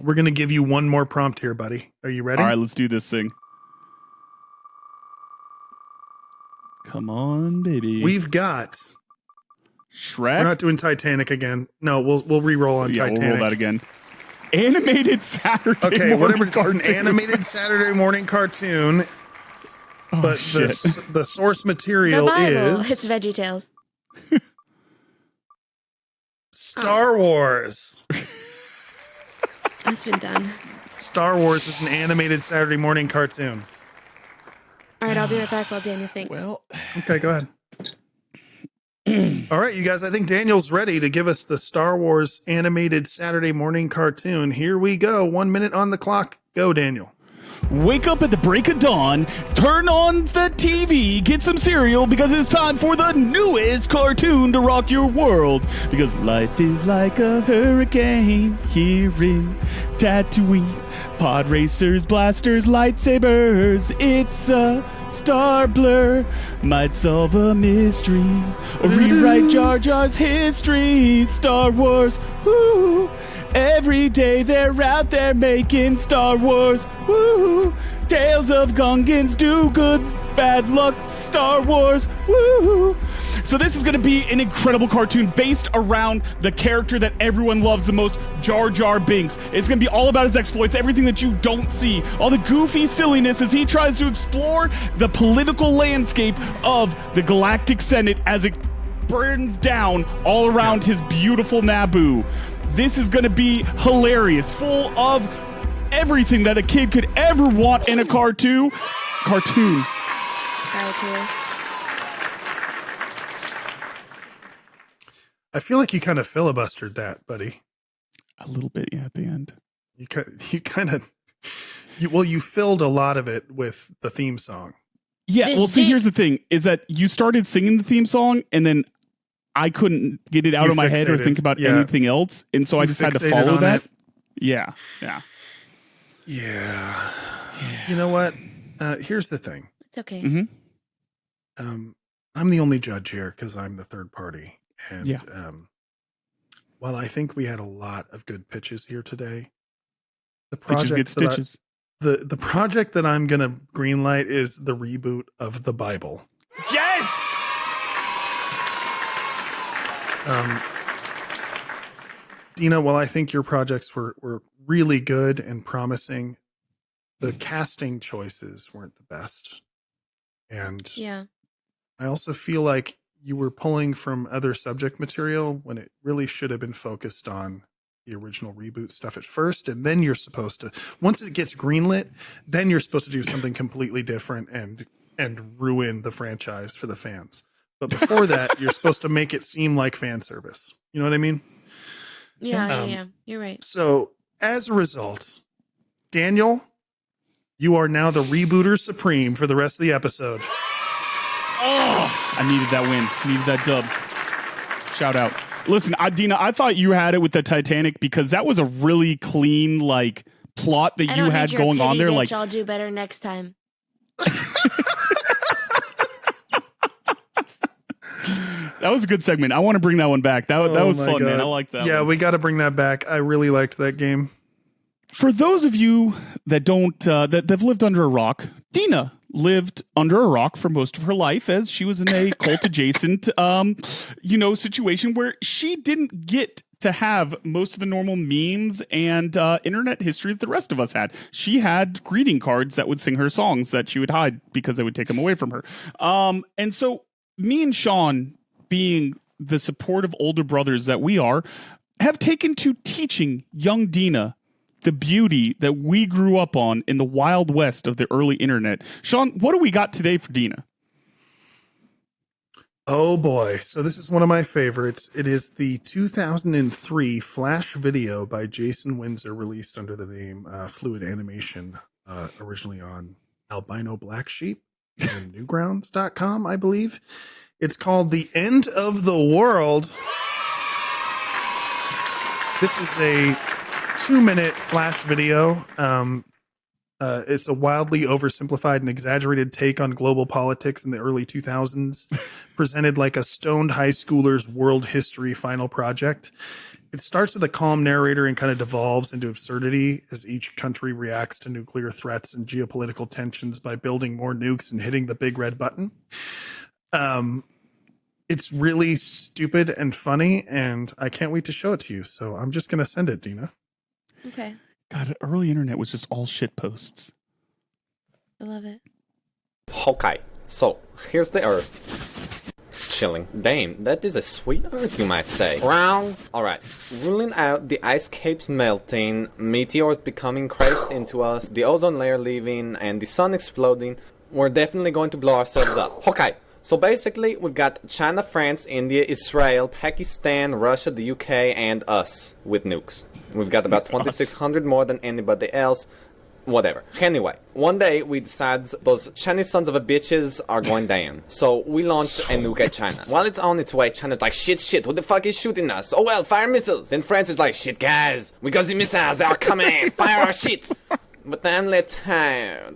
We're going to give you one more prompt here, buddy. Are you ready? All right, let's do this thing. Come on, baby. We've got... Shrek. We're not doing Titanic again. No, we'll re-roll on Titanic. We'll roll that again. Animated Saturday morning whatever it is, cartoon. it's an animated Saturday morning cartoon. But the source material The Bible. is... It's VeggieTales. Star Wars. It's been done. Star Wars is an animated Saturday morning cartoon. All right, I'll be right back while Daniel thinks. Well, Okay, go ahead. All right, you guys, I think Daniel's ready to give us the Star Wars animated Saturday morning cartoon. Here we go. 1 minute on the clock. Go, Daniel. wake up at the break of dawn, turn on the TV, get some cereal, because it's time for the newest cartoon to rock your world. Because life is like a hurricane here in Tatooine. Pod racers, blasters, lightsabers, it's a star blur. Might solve a mystery or rewrite Jar Jar's history. Star Wars, woo! Every day they're out there making Star Wars, woo! Tales of Gungans, do good, bad luck, Star Wars, woo! So this is going to be an incredible cartoon based around the character that everyone loves the most, Jar Jar Binks. It's going to be all about his exploits, everything that you don't see, all the goofy silliness as he tries to explore the political landscape of the Galactic Senate as it burns down all around his beautiful Naboo. This is going to be hilarious, full of everything that a kid could ever want in a cartoon. I feel like you kind of filibustered that, buddy. A little bit, yeah, at the end. You filled a lot of it with the theme song. Yeah, well, see, here's the thing, is that you started singing the theme song, and then I couldn't get it out of my head or think about anything else, and so I just had to follow that. Yeah. You know what? Here's the thing. It's okay. Mm-hmm. I'm the only judge here because I'm the third party. And while I think we had a lot of good pitches here today, the project the project that I'm gonna greenlight is the reboot of the Bible. Yes. Dina, while I think your projects were really good and promising, the casting choices weren't the best. And I also feel like you were pulling from other subject material when it really should have been focused on the original reboot stuff at first. And then you're supposed to, once it gets greenlit, then you're supposed to do something completely different and ruin the franchise for the fans. But before that, you're supposed to make it seem like fan service. You know what I mean? Yeah, you're right. So as a result, Daniel, you are now the rebooter supreme for the rest of the episode. Oh, I needed that win. Needed that dub. Shout out. Listen, Dina, I thought you had it with the Titanic because that was a really clean, like, plot that you had going on there. Like, I'll do better next time. That was a good segment. I want to bring that one back. That was fun, man. I like that. Yeah, one. we got to bring that back. I really liked that game. For those of you that don't, that've lived under a rock, Dina lived under a rock for most of her life as she was in a cult adjacent, situation where she didn't get to have most of the normal memes and internet history that the rest of us had. She had greeting cards that would sing her songs that she would hide because they would take them away from her. And so me and Sean, being the supportive older brothers that we are, have taken to teaching young Dina the beauty that we grew up on in the wild west of the early internet. Sean, what do we got today for Dina? Oh boy. So this is one of my favorites. It is the 2003 Flash video by Jason Windsor, released under the name Fluid Animation, originally on Albino Black Sheep and Newgrounds.com, I believe. It's called The End of the World. This is a 2-minute Flash video. It's a wildly oversimplified and exaggerated take on global politics in the early 2000s, presented like a stoned high schooler's world history final project. It starts with a calm narrator and kind of devolves into absurdity as each country reacts to nuclear threats and geopolitical tensions by building more nukes and hitting the big red button. It's really stupid and funny, and I can't wait to show it to you. So I'm just going to send it, Dina. Okay. God, early internet was just all shit posts. I love it. Okay, so here's the Earth. Chilling. Damn, that is a sweet Earth, you might say. Wrong. Alright, ruling out the ice caps melting, meteors becoming crashed into us, the ozone layer leaving, and the sun exploding, we're definitely going to blow ourselves up. Okay. So basically, we've got China, France, India, Israel, Pakistan, Russia, the UK, and us with nukes. We've got about 2,600 more than anybody else. Whatever. Anyway, one day we decide those Chinese sons of a bitches are going down. So we launch a nuke at China. While it's on its way, China's like, shit, who the fuck is shooting us? Oh well, fire missiles. Then France is like, shit guys, we got the missiles, they are coming, fire our shit. But then let's have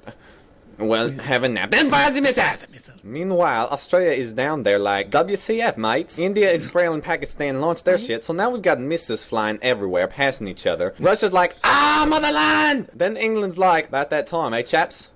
a nap. Then fire the missiles! Meanwhile, Australia is down there like, WCF, mates. India, Israel, and Pakistan launched their shit, so now we've got missiles flying everywhere, passing each other. Russia's like, motherland! Then England's like, about that time, chaps?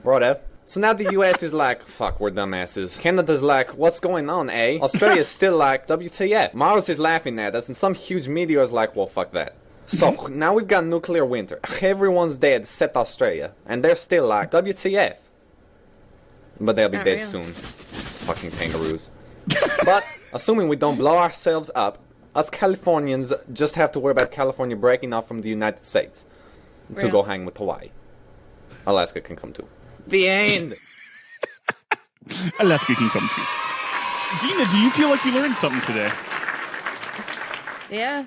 Righto. So now the US is like, fuck, we're dumbasses. Canada's like, what's going on, eh? Australia's still like, WTF. Mars is laughing at us, and some huge meteor is like, well, fuck that. So now we've got nuclear winter. Everyone's dead except Australia. And they're still like, WTF. But they'll be Not dead real. soon. Fucking kangaroos. But assuming we don't blow ourselves up, us Californians just have to worry about California breaking off from the United States to Real. go hang with Hawaii. Alaska can come too. The end. Alaska can come too. Dina, do you feel like you learned something today? Yeah.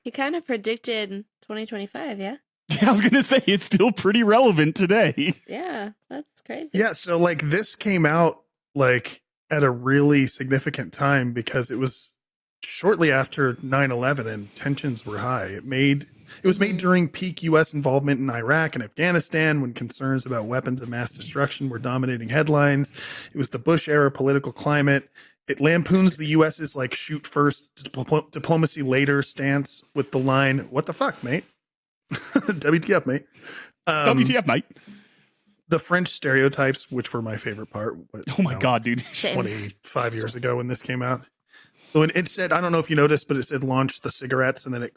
He kind of predicted 2025, yeah? I was going to say, it's still pretty relevant today. Yeah, that's crazy. Yeah, so like this came out like at a really significant time because it was shortly after 9/11 and tensions were high. It was made during peak US involvement in Iraq and Afghanistan when concerns about weapons of mass destruction were dominating headlines. It was the Bush era political climate. It lampoons the US's like shoot first, diplomacy later stance with the line, "What the fuck, mate?" WTF, mate. WTF, mate. The French stereotypes, which were my favorite part. Oh my God, dude. 25 years ago when this came out. So it said, I don't know if you noticed, but it said launch the cigarettes and then it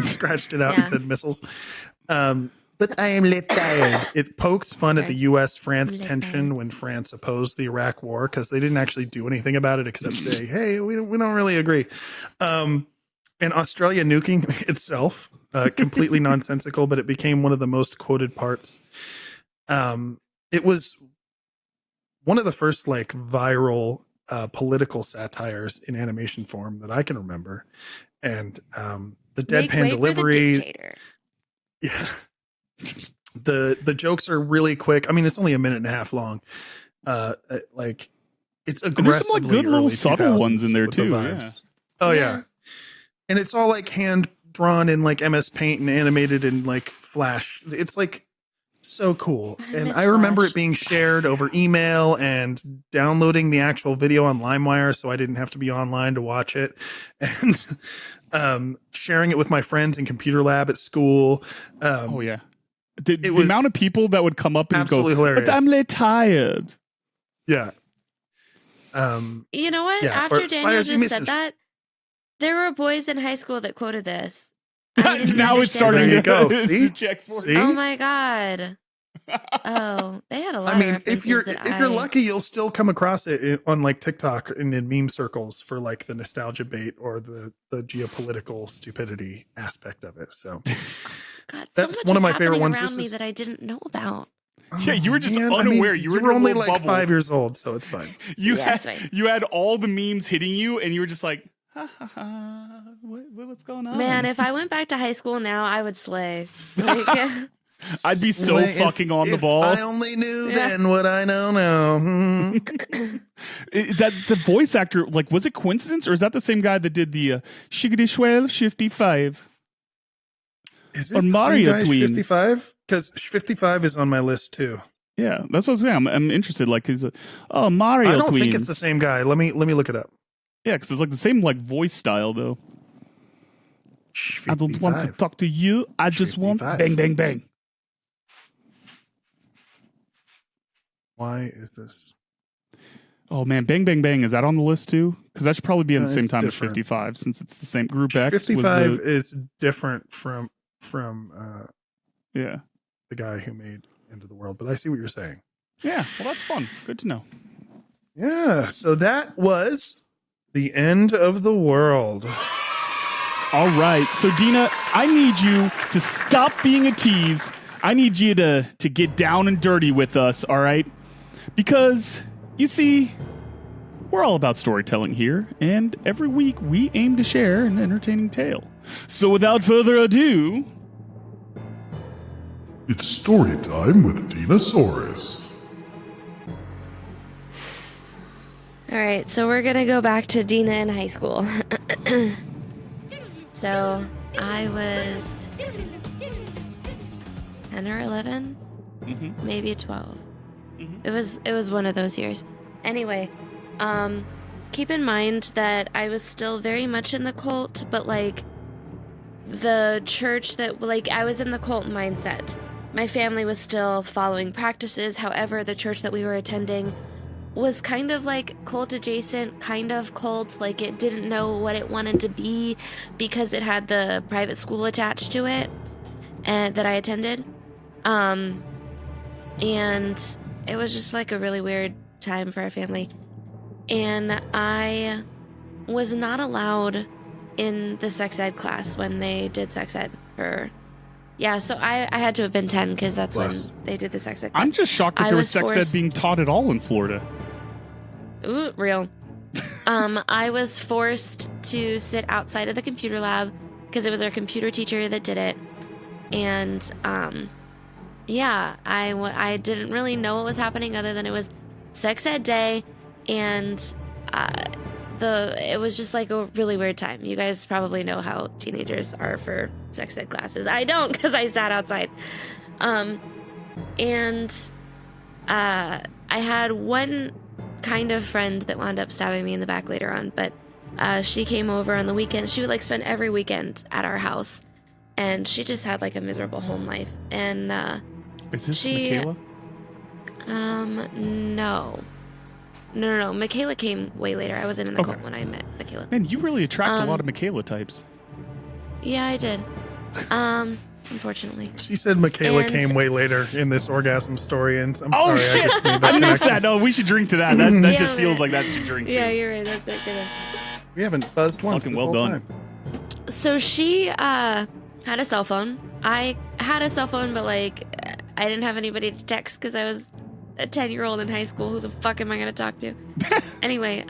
scratched it out and Yeah. said missiles. But I am retired. It pokes fun at the U.S.-France tension when France opposed the Iraq war because they didn't actually do anything about it except say, hey, we don't really agree. And Australia nuking itself, completely nonsensical, but it became one of the most quoted parts. It was one of the first like viral political satires in animation form that I can remember. And the Make deadpan way delivery. For the dictator. Yeah. The jokes are really quick. I mean, it's only a minute and a half long. Like it's And there's some aggressively like good little early subtle 2000s ones in there with the too. Yeah. vibes. Oh yeah. And it's all like hand drawn in like MS Paint and animated in like Flash. It's like so cool. And miss I remember Flash. it being shared over email and downloading the actual video on LimeWire so I didn't have to be online to watch it. And sharing it with my friends in computer lab at school. Oh yeah. The was amount of people that would come up and go, absolutely hilarious. but I'm tired. Yeah. You know what? Yeah, After or Daniel fires just and said misses. that, there were boys in high school that quoted this. I didn't Now it's understand starting There you to go. to See? check for See? Oh my god. Oh, they had a lot I of mean, references if you're that lucky, you'll still come across it on like TikTok and in meme circles for like the nostalgia bait or the geopolitical stupidity aspect of it. So God, that's so much one of was my favorite happening ones. around This me is that I didn't know about. Yeah, you were just Man, unaware. You were in your only little like bubble. 5 years old, so it's fine. You Yeah, had that's right. you had all the memes hitting you, and you were just like, ha ha ha, what's going on? Man, if I went back to high school now, I would slay. Like, I'd be so If- fucking on the if ball. I only knew Yeah. then what I know now. That the voice actor, like, was it coincidence or is that the same guy that did the Shiggity 12 55? Is Or it the Mario same guy, Tweens. 55? Because 55 is on my list too. Yeah, that's what I was saying. I'm interested. Like, is Mario I don't think Tweens. it's the same guy. Let me look it up. Yeah, because it's like the same like voice style though. I don't want to 55. talk to you. I just want 55. bang bang bang. Why is this? Oh man, bang bang bang. Is that on the list too? Because that should probably be in the No, same it's time different. as 55, since it's the same group X. was 55 the- is different from yeah. the guy who made Into the World, but I see what you're saying. Yeah, well, that's fun. Good to know. Yeah, so that was the end of the world. All right, so Dina, I need you to stop being a tease. I need you to get down and dirty with us, all right? Because, you see, we're all about storytelling here, and every week we aim to share an entertaining tale. So without further ado, It's story time with Dinosaurus. all right, so we're gonna go back to Dina in high school. So I was 10 or 11, maybe 12. It was one of those years. Anyway, keep in mind that I was still very much in the cult, but like the church that like I was in the cult mindset. my family was still following practices. However, the church that we were attending was kind of like cult adjacent, kind of cult, like it didn't know what it wanted to be because it had the private school attached to it and that I attended. And it was just like a really weird time for our family. And I was not allowed in the sex ed class when they did sex ed so I had to have been 10 because that's when they did the sex ed class. I'm just shocked that there was sex ed being taught at all in Florida. Ooh, real. I was forced to sit outside of the computer lab because it was our computer teacher that did it. And I didn't really know what was happening other than it was sex ed day, and it was just like a really weird time. You guys probably know how teenagers are for sex ed classes. I don't, because I sat outside. I had one kind of friend that wound up stabbing me in the back later on, but she came over on the weekend. She would like spend every weekend at our house, and she just had like a miserable home life. And is this Michaela? No. Michaela came way later. I wasn't in the cult when I met Michaela. Man, you really attract a lot of Michaela types. Yeah, I did. Unfortunately. She said Michaela came way later in this orgasm story, and I'm sorry, shit. I just made that I missed connection. that. No, we should drink to that. That just feels like that should drink Yeah, to. you're right. That's good. We haven't buzzed once Fucking this well whole done. time. So she had a cell phone. I had a cell phone, but like I didn't have anybody to text because I was a 10-year-old in high school. Who the fuck am I going to talk to? Anyway,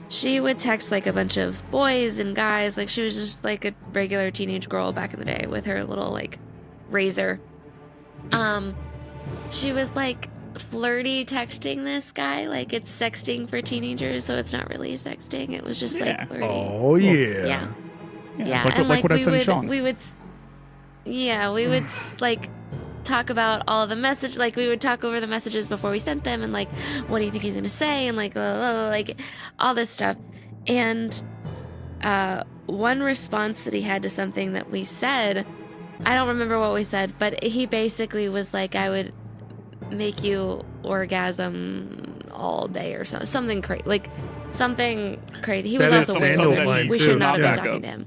she would text like a bunch of boys and guys. Like she was just like a regular teenage girl back in the day with her little like razor. She was like flirty texting this guy. Like it's sexting for teenagers, so it's not really sexting. It was just like flirty. Oh yeah. Yeah. Like, And like what I sent we Sean. would like talk about all of the message, like we would talk over the messages before we sent them, and like what do you think he's gonna say, and like all this stuff. And one response that he had to something that we said, I don't remember what we said, but he basically was like, I would make you orgasm all day or something crazy, like something crazy. He was That is also Daniel's weird. line, We too. should not have Yeah. been talking to him.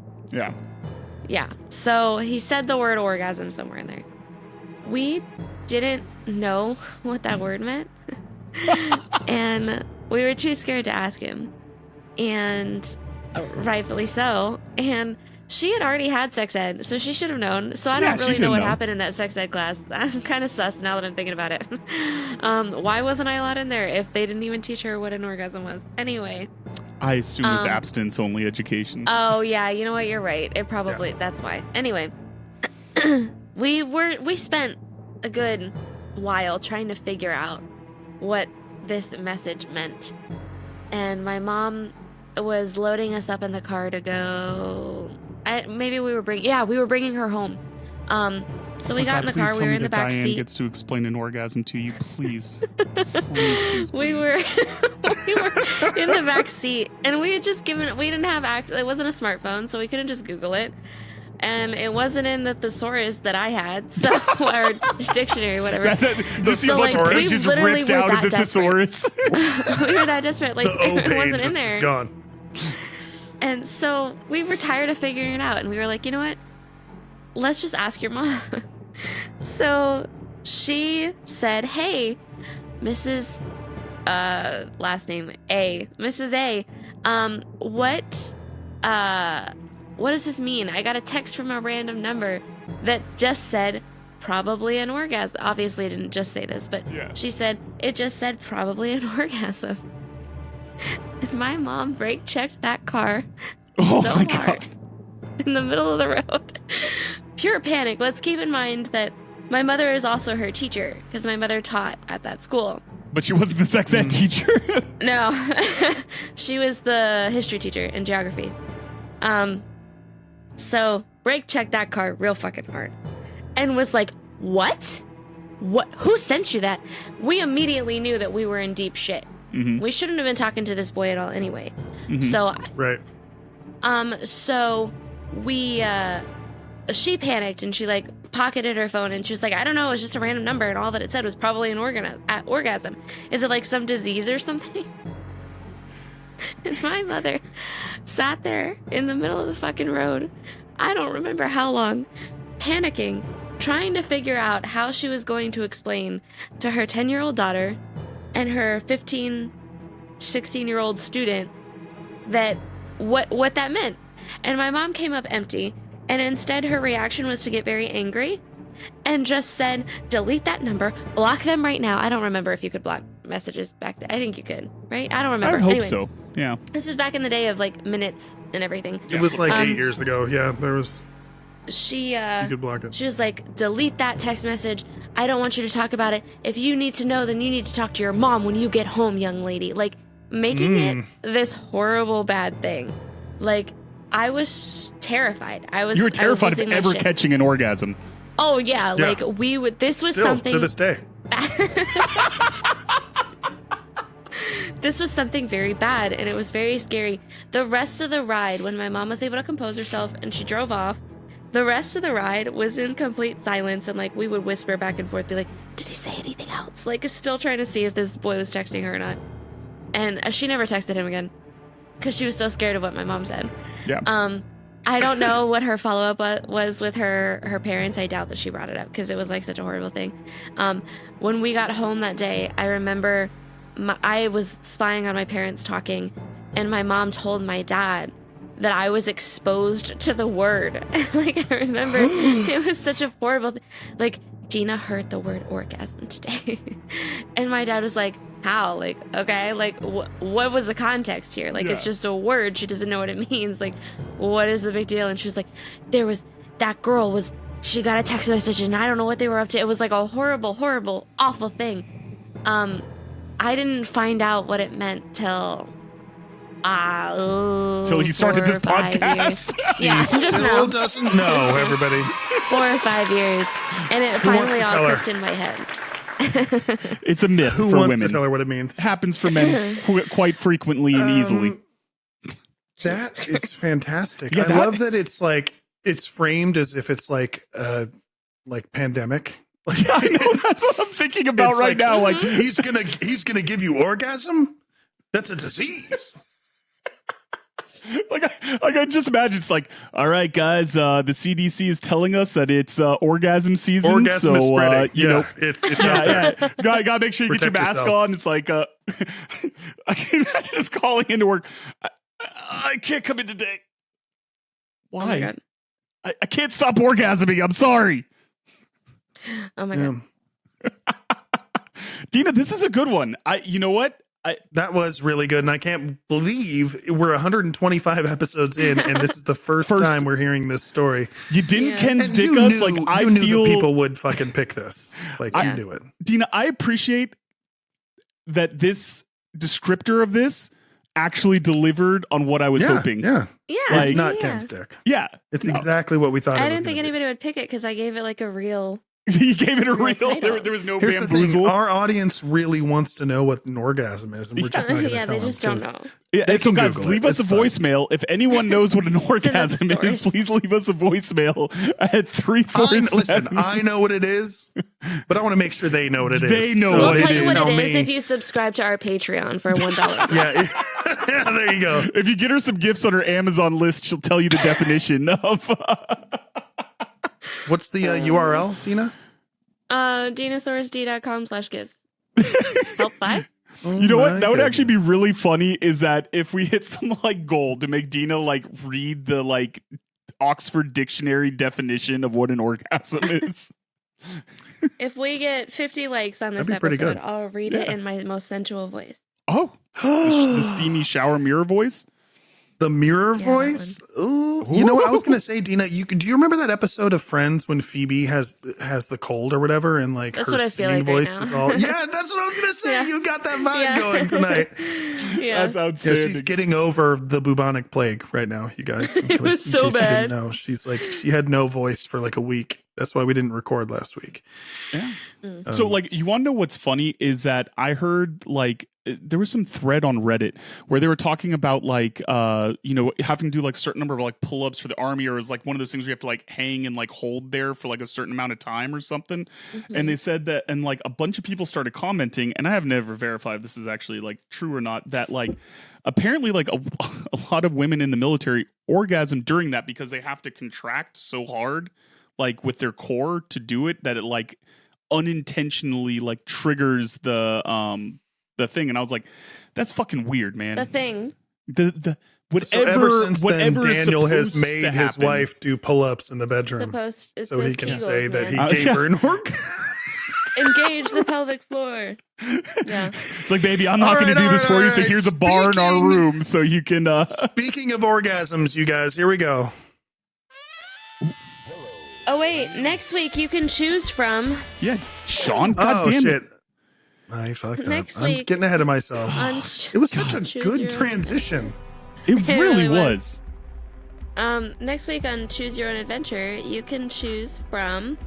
Yeah. So he said the word orgasm somewhere in there. We didn't know what that word meant. And we were too scared to ask him. And rightfully so. And she had already had sex ed, so she should have known. So I don't really know what happened in that sex ed class. I'm kind of sus now that I'm thinking about it. Why wasn't I allowed in there if they didn't even teach her what an orgasm was? Anyway. I assume it's abstinence-only education. Oh, yeah. You know what? You're right. It probably... That's why. Anyway. We spent a good while trying to figure out what this message meant. And my mom was loading us up in the car to go... we were bringing her home. So we got in the car. We were in the back Diane seat. gets to explain an orgasm to you, please. please. We were in the back seat, and we had just we didn't have access. It wasn't a smartphone, so we couldn't just Google it. And it wasn't in the thesaurus that I had, so or dictionary, whatever. This So, like, thesaurus we just literally ripped were out of that the desperate. thesaurus. We were that desperate, like The O it page wasn't is in just there. gone. And so we were tired of figuring it out, and we were like, you know what? Let's just ask your mom. So she said, "Hey, Mrs. Last name A, Mrs. A, what does this mean? I got a text from a random number that just said probably an orgasm." Obviously, it didn't just say this, but she said it just said probably an orgasm. And my mom brake checked that car Oh so my hard god. in the middle of the road. Pure panic. Let's keep in mind that my mother is also her teacher because my mother taught at that school. But she wasn't the sex ed teacher. No, she was the history teacher and geography. So brake checked that car real fucking hard and was like, what? Who sent you that? We immediately knew that we were in deep shit. Mm-hmm. We shouldn't have been talking to this boy at all anyway. Mm-hmm. So, Right. so we, she panicked and she like pocketed her phone, and she was like, I don't know, it was just a random number, and all that it said was probably an orgasm. Is it like some disease or something? And my mother sat there in the middle of the fucking road, I don't remember how long, panicking, trying to figure out how she was going to explain to her 10-year-old daughter and her 15, 16-year-old student that what that meant. And my mom came up empty, and instead her reaction was to get very angry and just said, delete that number, block them right now. I don't remember if you could block messages back then. I think you could, right? I don't remember. I hope anyway, so. Yeah. This was back in the day of like minutes and everything. It was like 8 years ago. Yeah, there was. You could block it. She was like, delete that text message. I don't want you to talk about it. If you need to know, then you need to talk to your mom when you get home, young lady. Like, making it this horrible bad thing. Like, I was terrified. You were terrified of ever catching an orgasm. Oh yeah, like this was Still, something to this day. This was something very bad, and it was very scary. The rest of the ride, when my mom was able to compose herself and she drove off, the rest of the ride was in complete silence, and like we would whisper back and forth, be like, did he say anything else? Like, still trying to see if this boy was texting her or not. And she never texted him again because she was so scared of what my mom said. Yeah. I don't know what her follow-up was with her parents. I doubt that she brought it up because it was like such a horrible thing. When we got home that day, I remember I was spying on my parents talking, and my mom told my dad that I was exposed to the word. Like, I remember it was such a horrible thing. Like, Dina heard the word orgasm today. And my dad was like, how? Like, okay, like, what was the context here? Like, it's just a word. She doesn't know what it means. Like, what is the big deal? And she was like, she got a text message, and I don't know what they were up to. It was like a horrible, horrible, awful thing. I didn't find out what it meant till you started this 4 or 5 podcast. years. Yeah, She just still now. doesn't know, everybody. 4 or 5 years, and it Who wants finally to all tell her? clicked in my head. It's a myth Who for wants women. to tell her what it means? Happens for men quite frequently and easily. That is fantastic. Yeah, I love that it's framed as if it's like pandemic. Like, I know, that's what I'm thinking about it's right like, now. Like, he's gonna give you orgasm? That's a disease. I just imagine it's like, all right, guys, the CDC is telling us that it's orgasm season. Orgasm so, is spreading. you know, it's out there. yeah. Gotta make sure you get your Protect mask yourselves. on. It's like, I can imagine just calling into work. I can't come in today. Oh my Why? god. I can't stop orgasming. I'm sorry. Oh my god. Dina, this is a good one. You know what? That was really good, and I can't believe we're 125 episodes in, and this is the first time we're hearing this story. You didn't Yeah. Ken's And dick you us. knew, Like, I you knew feel that people would fucking pick this. Like, you knew it. Dina, I appreciate that this descriptor of this actually delivered on what I was hoping. Yeah, Yeah. it's Like- not yeah. Ken's dick. Yeah. It's No. exactly what we thought. I it was didn't think gonna be. anybody would pick it because I gave it like a real. You gave it a Real real. title. There was no Here's the thing: bamboozle. our audience really wants to know what an orgasm is, and we're just not going to Yeah, tell they them. just don't 'cause know. Yeah, They so can guys, Google it. leave us a It's fine. voicemail. If anyone knows what an orgasm is, source. please leave us a voicemail at Listen, 347. I know what it is, but I want to make sure they know what it is. They know So what We'll they it tell you didn't what tell it is me. if you subscribe to our Patreon for $1. Yeah, there you go. If you get her some gifts on her Amazon list, she'll tell you the definition of. What's the URL, Dina? dinosaurusd.com/gives. Help 5? You know what? My That would actually be goodness. really funny. Is that if we hit some like goal to make Dina like read the like Oxford Dictionary definition of what an orgasm is. If we get 50 likes on this That'd be pretty episode, good. I'll read it in my most sensual voice. Oh, the steamy shower mirror voice. The mirror that voice. Ooh, you know what I was gonna say, Dina? Do you remember that episode of Friends when Phoebe has the cold or whatever, and like That's her what I feel singing like right voice now. is all? Yeah, that's what I was gonna say. Yeah. You got that vibe Yeah. going tonight. Yeah. That's Yeah, outstanding. she's getting over the bubonic plague right now. You guys, It was so You bad. didn't know, she's like she had no voice for like a week. That's why we didn't record last week. Yeah. So like, you want to know what's funny is that I heard like there was some thread on Reddit where they were talking about like having to do like a certain number of like pull-ups for the army, or is like one of those things where you have to like hang and like hold there for like a certain amount of time or something. And they said that, and like a bunch of people started commenting, and I have never verified if this is actually like true or not, that like apparently like a lot of women in the military orgasm during that because they have to contract so hard like with their core to do it that it like unintentionally like triggers the thing. And I was like, that's fucking weird, man. The thing. The whatever. So ever since then, whatever is Daniel has supposed made to his happen. wife do pull-ups in the bedroom, It's so he those can Kegels, say that he man. gave her an orgasm. Engage the pelvic floor. Yeah. It's like, baby, I'm not All going right, to do all this right, for all you. So right. here's a bar in our room, so you can. Speaking of orgasms, you guys, here we go. Oh wait, next week you can choose from Yeah, Sean. God Oh damn shit. it. I fucked Next up. I'm week- getting ahead of myself. on It was such a Choose Your good Own transition. It It really really was. next week on Choose Your Own Adventure, you can choose from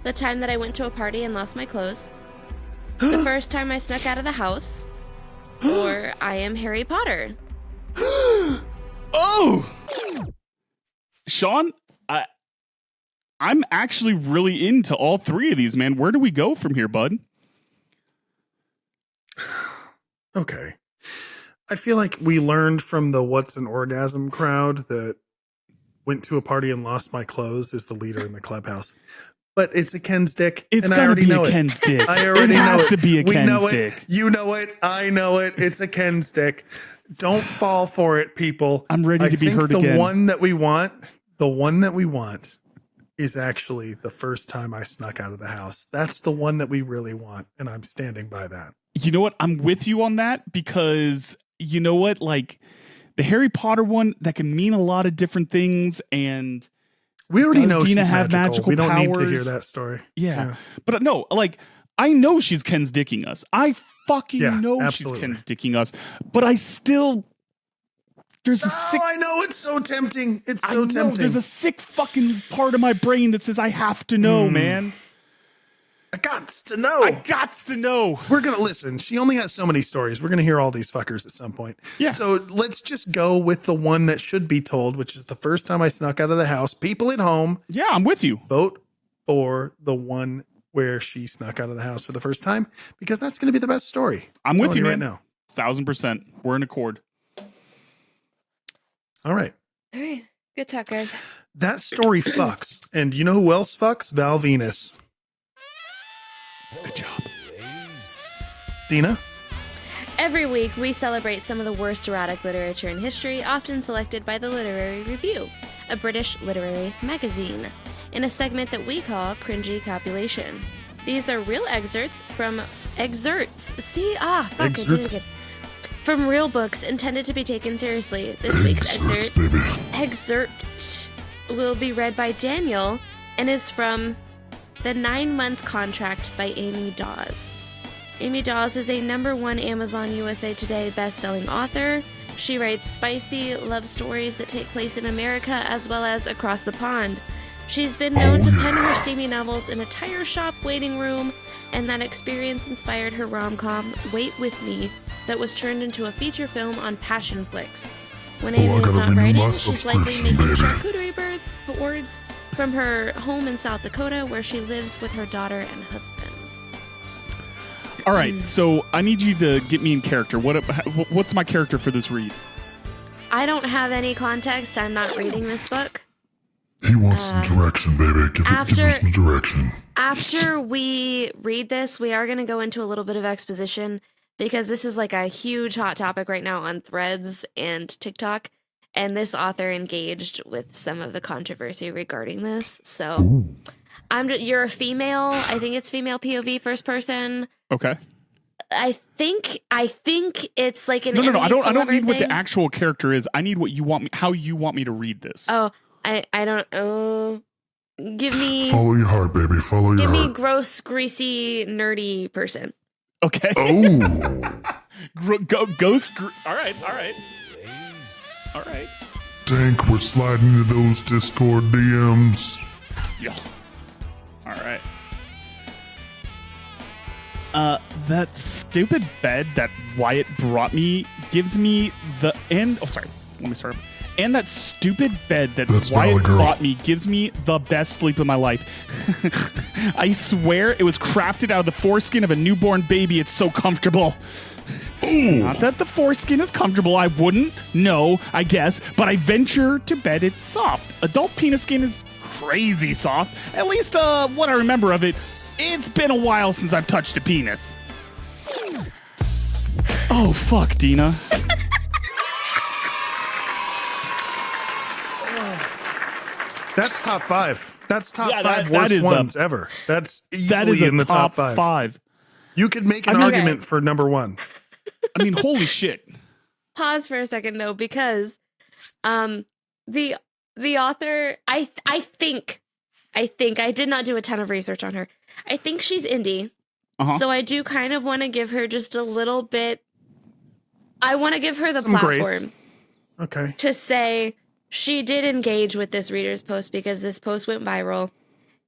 the time that I went to a party and lost my clothes, the first time I snuck out of the house, or I am Harry Potter. Oh, Sean, I'm actually really into all three of these, man. Where do we go from here, bud? Okay. I feel like we learned from the What's an Orgasm crowd that went to a party and lost my clothes is the leader in the clubhouse. But it's a Ken's dick. It's and I gotta already be know a it. Ken's dick. I already It know has it. to be a We Ken's know dick. it. You know it. I know it. It's a Ken's dick. Don't fall for it, people. I'm ready to be think heard the again. one that we want is actually the first time I snuck out of the house. That's the one that we really want, and I'm standing by that. You know what? I'm with you on that because you know what? Like the Harry Potter one, that can mean a lot of different things. And We already Does know Dina she's have magical. magical We don't need to hear powers? that story. yeah. But no, like I know she's Ken's dicking us. I fucking Yeah, know absolutely. she's Ken's dicking us. But I still, there's a sick. Oh, I know. It's so tempting. It's I so know, tempting. there's a sick fucking part of my brain that says I have to know, man. I got to know. I got to know. We're going to listen. She only has so many stories. We're going to hear all these fuckers at some point. Yeah. So let's just go with the one that should be told, which is the first time I snuck out of the house. People at home, Yeah, I'm with you. vote for the one where she snuck out of the house for the first time, because that's going to be the best story. I'm with Telling you, right man. now. 1000%. We're in accord. All right. All right, good talk, guys. That story fucks. And you know who else fucks? Val Venus. Good job. Dina? Every week, we celebrate some of the worst erotic literature in history, often selected by the Literary Review, a British literary magazine, in a segment that we call Cringey Copulation. These are real excerpts from from real books intended to be taken seriously. This week's excerpt will be read by Daniel and is from The 9-Month Contract by Amy Dawes. Amy Dawes is a #1 Amazon USA Today best-selling author. She writes spicy love stories that take place in America as well as across the pond. She's been known to pen her steamy novels in a tire shop waiting room, and that experience inspired her rom-com Wait With Me that was turned into a feature film on Passion Flix. When Amy is not writing, she's likely making charcuterie boards from her home in South Dakota, where she lives with her daughter and husband. All right, so I need you to get me in character. What's my character for this read? I don't have any context. I'm not reading this book. He wants some direction, baby. Give him some direction. After we read this, we are going to go into a little bit of exposition, because this is like a huge hot topic right now on Threads and TikTok. And this author engaged with some of the controversy regarding this. So you're a female. I think it's female POV, first person. Okay. I think it's like an No. I don't celebrity need what thing. the actual character is. I need what you want me, how you want me to read this. Oh, I don't. Give me. Follow your heart, baby. Follow your Give me heart. gross, greasy, nerdy person. Okay. Oh, All right. All right. Dank, we're sliding into those Discord DMs. Yeah. All right. That stupid bed that Wyatt brought me gives me the and oh sorry, let me start. And that stupid bed that That's Wyatt Valley Girl. brought me gives me the best sleep of my life. I swear it was crafted out of the foreskin of a newborn baby. It's so comfortable. Not that the foreskin is comfortable. I wouldn't. No, I guess. But I venture to bet it's soft. Adult penis skin is crazy soft. At least what I remember of it. It's been a while since I've touched a penis. Oh, fuck, Dina. That's top 5. That's top Yeah, 5 that worst is ones ever. That's easily That is in a the top 5. 5. You could make an I mean, argument for number 1. I mean, holy shit. Pause for a second though, because the author, I think I did not do a ton of research on her. I think she's indie. Uh-huh. So I do kind of want to give her just a little bit. I want to give her the Some platform grace. Okay. to say she did engage with this reader's post because this post went viral.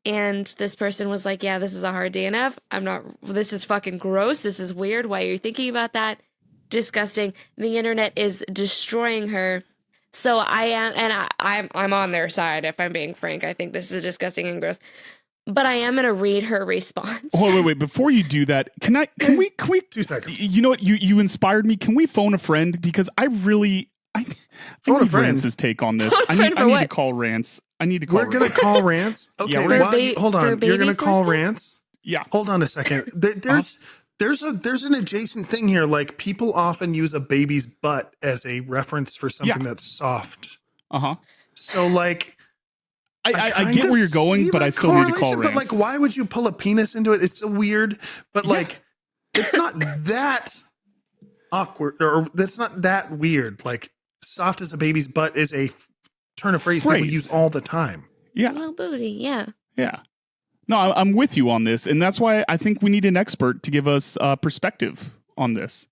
And this person was like, yeah, this is a hard DNF. This is fucking gross. This is weird. Why are you thinking about that? Disgusting. The internet is destroying her. So I am, and I'm on their side. If I'm being frank, I think this is disgusting and gross. But I am going to read her response. Oh, wait. Before you do that, can we 2 seconds. You know what? You inspired me. Can we phone a friend? Because I Phone a need friend? Rance's take on this. Phone a I friend need for to what? call Rance. I need to call We're going to call Rance. Okay, Yeah, we're- hold for on. You're Baby going to call Foreskin? Rance? Yeah. Hold on a second. There's an adjacent thing here. Like, people often use a baby's butt as a reference for something that's soft. Uh-huh. So, like, I kind get of where you're going, see but the I still need to call correlation, Rance. But, like, why would you pull a penis into it? It's so weird. But, like, it's not that awkward, or that's not that weird. Like, soft as a baby's butt is a turn of phrase people use all the time. Yeah. Little booty, yeah. Yeah. No, I'm with you on this, and that's why I think we need an expert to give us perspective on this.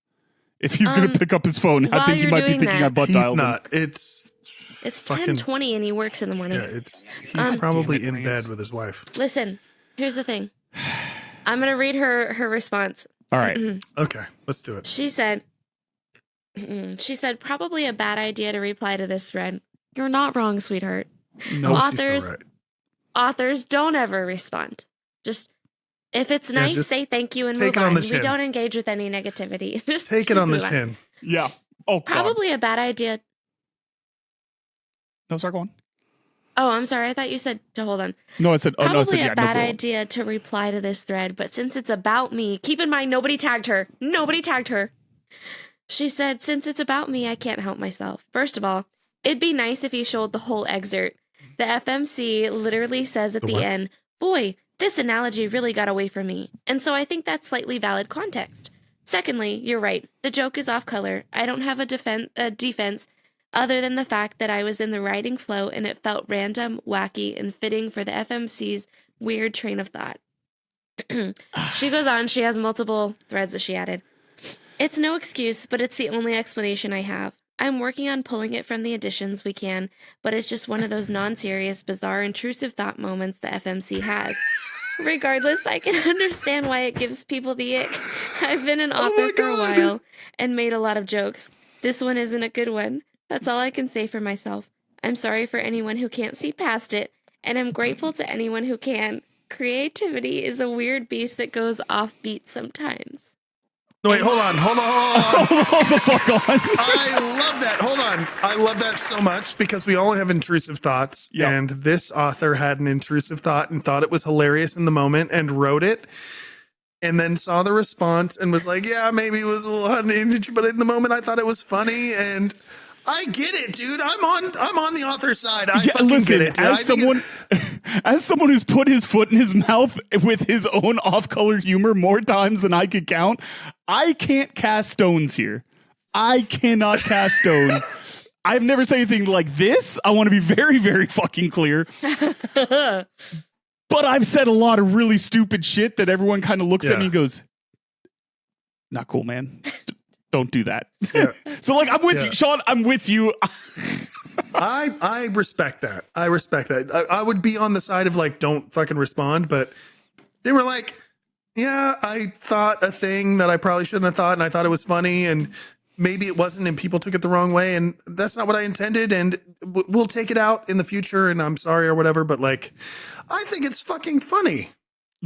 If he's going to pick up his phone, I while think he you're might be doing thinking that- I butt He's dialed him. not. It's fucking 10:20 and he works in the morning. yeah. He's probably Damn it, in Rance. bed with his wife. Listen, here's the thing. I'm going to read her response. All right. Okay, let's do it. She said, probably a bad idea to reply to this thread. You're not wrong, sweetheart. No, she's Authors- so right. Authors don't ever respond. Just, if it's Yeah, nice, just say thank you and take move it on on. the We chin. don't engage with any negativity. Just Take it on the move chin. Yeah. Oh, God. Probably a bad idea. No, sorry, go on. Oh, I'm sorry. I thought you said to hold on. No, I said, Probably yeah, a bad no, go on. idea to reply to this thread, but since it's about me, keep in mind nobody tagged her. Nobody tagged her. She said, since it's about me, I can't help myself. First of all, it'd be nice if you showed the whole excerpt. The FMC literally says at the what? end, boy, this analogy really got away from me. And so I think that's slightly valid context. Secondly, you're right. The joke is off color. I don't have a defense other than the fact that I was in the writing flow and it felt random, wacky, and fitting for the FMC's weird train of thought. She goes on. She has multiple threads that she added. It's no excuse, but it's the only explanation I have. I'm working on pulling it from the editions we can, but it's just one of those non-serious, bizarre, intrusive thought moments the FMC has. Regardless, I can understand why it gives people the ick. I've been an author for a while and made a lot of jokes. This one isn't a good one. That's all I can say for myself. I'm sorry for anyone who can't see past it, and I'm grateful to anyone who can. Creativity is a weird beast that goes offbeat sometimes. No, wait, hold on. Hold the fuck on. I love that. Hold on. I love that so much because we all have intrusive thoughts. Yep. And this author had an intrusive thought and thought it was hilarious in the moment and wrote it. And then saw the response and was like, yeah, maybe it was a little unhinged, but in the moment I thought it was funny. And I get it, dude. I'm on the author's side. I fucking listen, get it, dude. as someone who's put his foot in his mouth with his own off-color humor more times than I could count, I can't cast stones here. I cannot cast stones. I've never said anything like this. I want to be very, very fucking clear. But I've said a lot of really stupid shit that everyone kind of looks at me and goes, not cool, man. Don't do that. Yeah. So, like, I'm with Yeah. you, Sean. I'm with you. I respect that. I respect that. I would be on the side of like, don't fucking respond, but they were like, yeah, I thought a thing that I probably shouldn't have thought, and I thought it was funny, and maybe it wasn't, and people took it the wrong way, and that's not what I intended, and we'll take it out in the future, and I'm sorry or whatever, but like, I think it's fucking funny.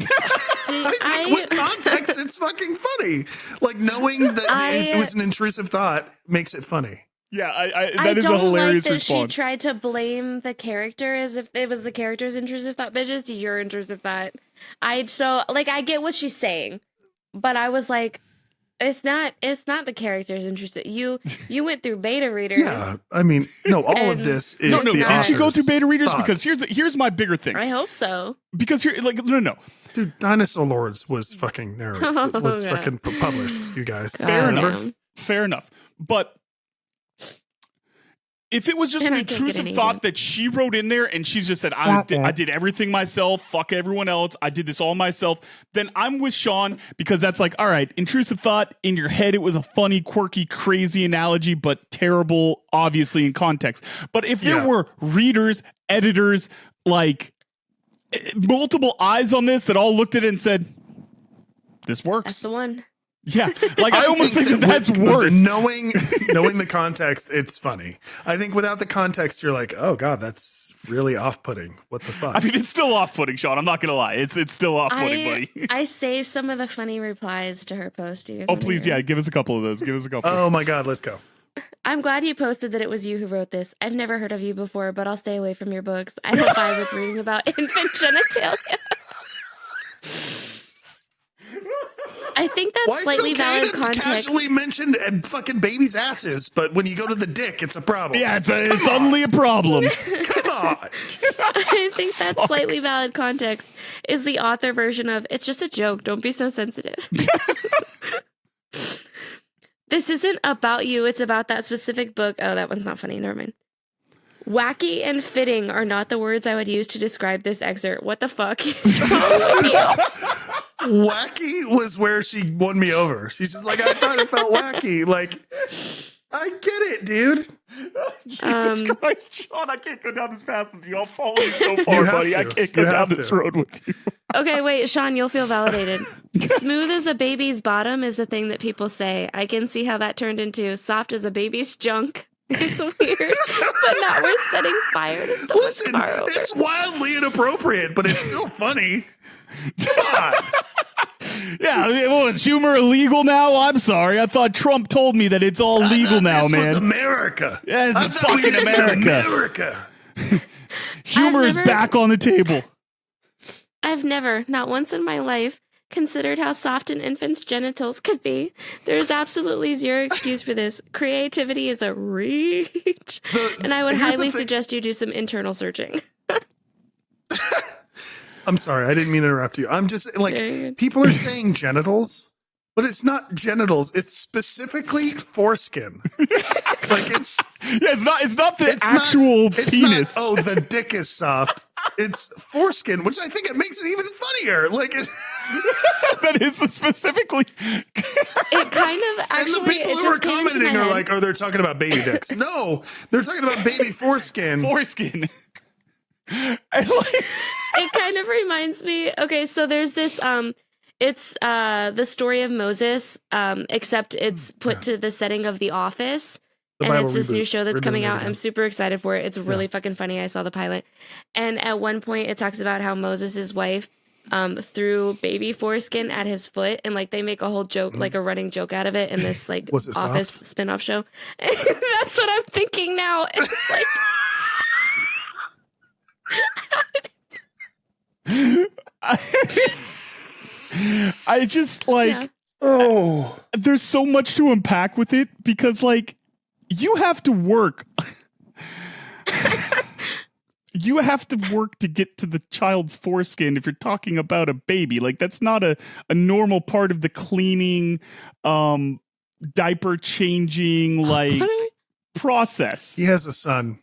I think with context, it's fucking funny. Like, knowing that it was an intrusive thought makes it funny. Yeah, that is a hilarious that response. She tried to blame the character as if it was the character's intrusive thought, but just your intrusive thought. I get what she's saying, but I was like, it's not the character's intrusive. You went through beta readers. Yeah, I mean, no, all of this is no. the Did she go through beta readers? thoughts. Because here's my bigger thing. I hope so. Because no. Dude, Dinosaur Lords was fucking narrated. It was fucking published, you guys. Fair enough. But if it was just an intrusive thought that she wrote in there and she's just said, I did everything myself, fuck everyone else, I did this all myself, then I'm with Sean, because that's like, all right, intrusive thought in your head. It was a funny, quirky, crazy analogy, but terrible, obviously, in context. But if there were readers, editors, like multiple eyes on this that all looked at it and said, this works. That's the one. Yeah, like I almost think that's worse. Knowing the context, it's funny. I think without the context, you're like, oh god, that's really off-putting. What the fuck? I mean, it's still off-putting, Sean. I'm not gonna lie. It's still off-putting, buddy. I saved some of the funny replies to her post. Oh, please, yeah, give us a couple of those. Oh my god, let's go. I'm glad you posted that it was you who wrote this. I've never heard of you before, but I'll stay away from your books. I don't vibe with reading about infant genitalia. I think that's slightly valid context. Casually mentioned fucking babies' asses, but when you go to the dick, it's a problem. Yeah, it's suddenly a problem. Come on. I think that's slightly valid context is the author version of, it's just a joke, don't be so sensitive. This isn't about you, it's about that specific book. Oh, that one's not funny, never mind. Wacky and fitting are not the words I would use to describe this excerpt. What the fuck is wrong with you? Wacky was where she won me over. She's just like, I thought it felt wacky. Like, I get it, dude. Jesus Christ, Sean, I can't go down this path with you. I'll follow you so far, buddy. I can't go down this road with you. Okay, wait, Sean, you'll feel validated. Smooth as a baby's bottom is a thing that people say. I can see how that turned into soft as a baby's junk. It's weird, but not worth setting fire to someone's Listen, car over. it's wildly inappropriate, but it's still funny. Come on. Yeah, is humor illegal now? I'm sorry. I thought Trump told me that it's all legal now, this man. Was America. Yeah, it's fucking America. Humor is back on the table. I've never, not once in my life, considered how soft an infant's genitals could be. There's absolutely zero excuse for this. Creativity is a reach. And I would highly suggest you do some internal searching. I'm sorry, I didn't mean to interrupt you. I'm just like, people are saying genitals, but it's not genitals. It's specifically foreskin. Like it's not the actual penis. Not, the dick is soft. It's foreskin, which I think it makes it even funnier. Like that is specifically. It kind of actually. And the people who are commenting are like, "Oh, they're talking about baby dicks." No, they're talking about baby foreskin. Foreskin. It kind of reminds me. Okay, so there's this. It's the story of Moses, except it's put to the setting of The Office. And it's this new show that's coming out. I'm super excited for it. It's really fucking funny. I saw the pilot. And at one point, it talks about how Moses' wife threw baby foreskin at his foot. And, like, they make a whole joke, like a running joke out of it in this, like, Office spinoff show. And that's what I'm thinking now. It's like... I just, like... Yeah. There's so much to unpack with it because, like, you have to work. You have to work to get to the child's foreskin if you're talking about a baby. Like, that's not a normal part of the cleaning, diaper changing, like, process. He has a son.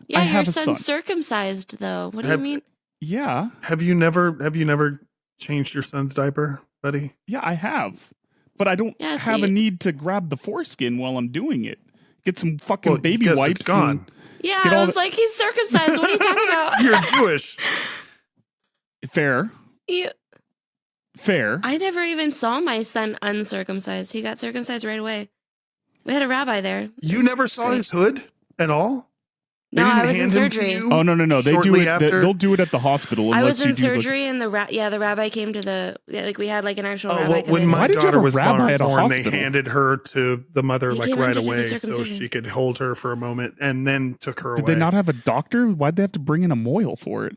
Yeah, your son's circumcised, though. What do you mean? Yeah. Have you never changed your son's diaper, buddy? Yeah, I have. But I don't have a need to grab the foreskin while I'm doing it. Get some fucking Well, baby because wipes. it's gone. Yeah, Get I all was the- like, he's circumcised. What are you talking about? You're Jewish. Fair. Fair. I never even saw my son uncircumcised. He got circumcised right away. We had a rabbi there. You never saw his hood at all? They No, didn't I was in hand him to surgery. you Oh no. They do shortly it. after? They'll do it at the hospital. I unless was in you do, like- surgery, and the rabbi came to the we had like an actual Oh, rabbi well, come when in. my Why did you have daughter a was rabbi at a born, they hospital? handed her to the mother He like came in right to do the away so circumcision. she could hold her for a moment and then took her Did away. they not have a doctor? Why'd they have to bring in a mohel for it?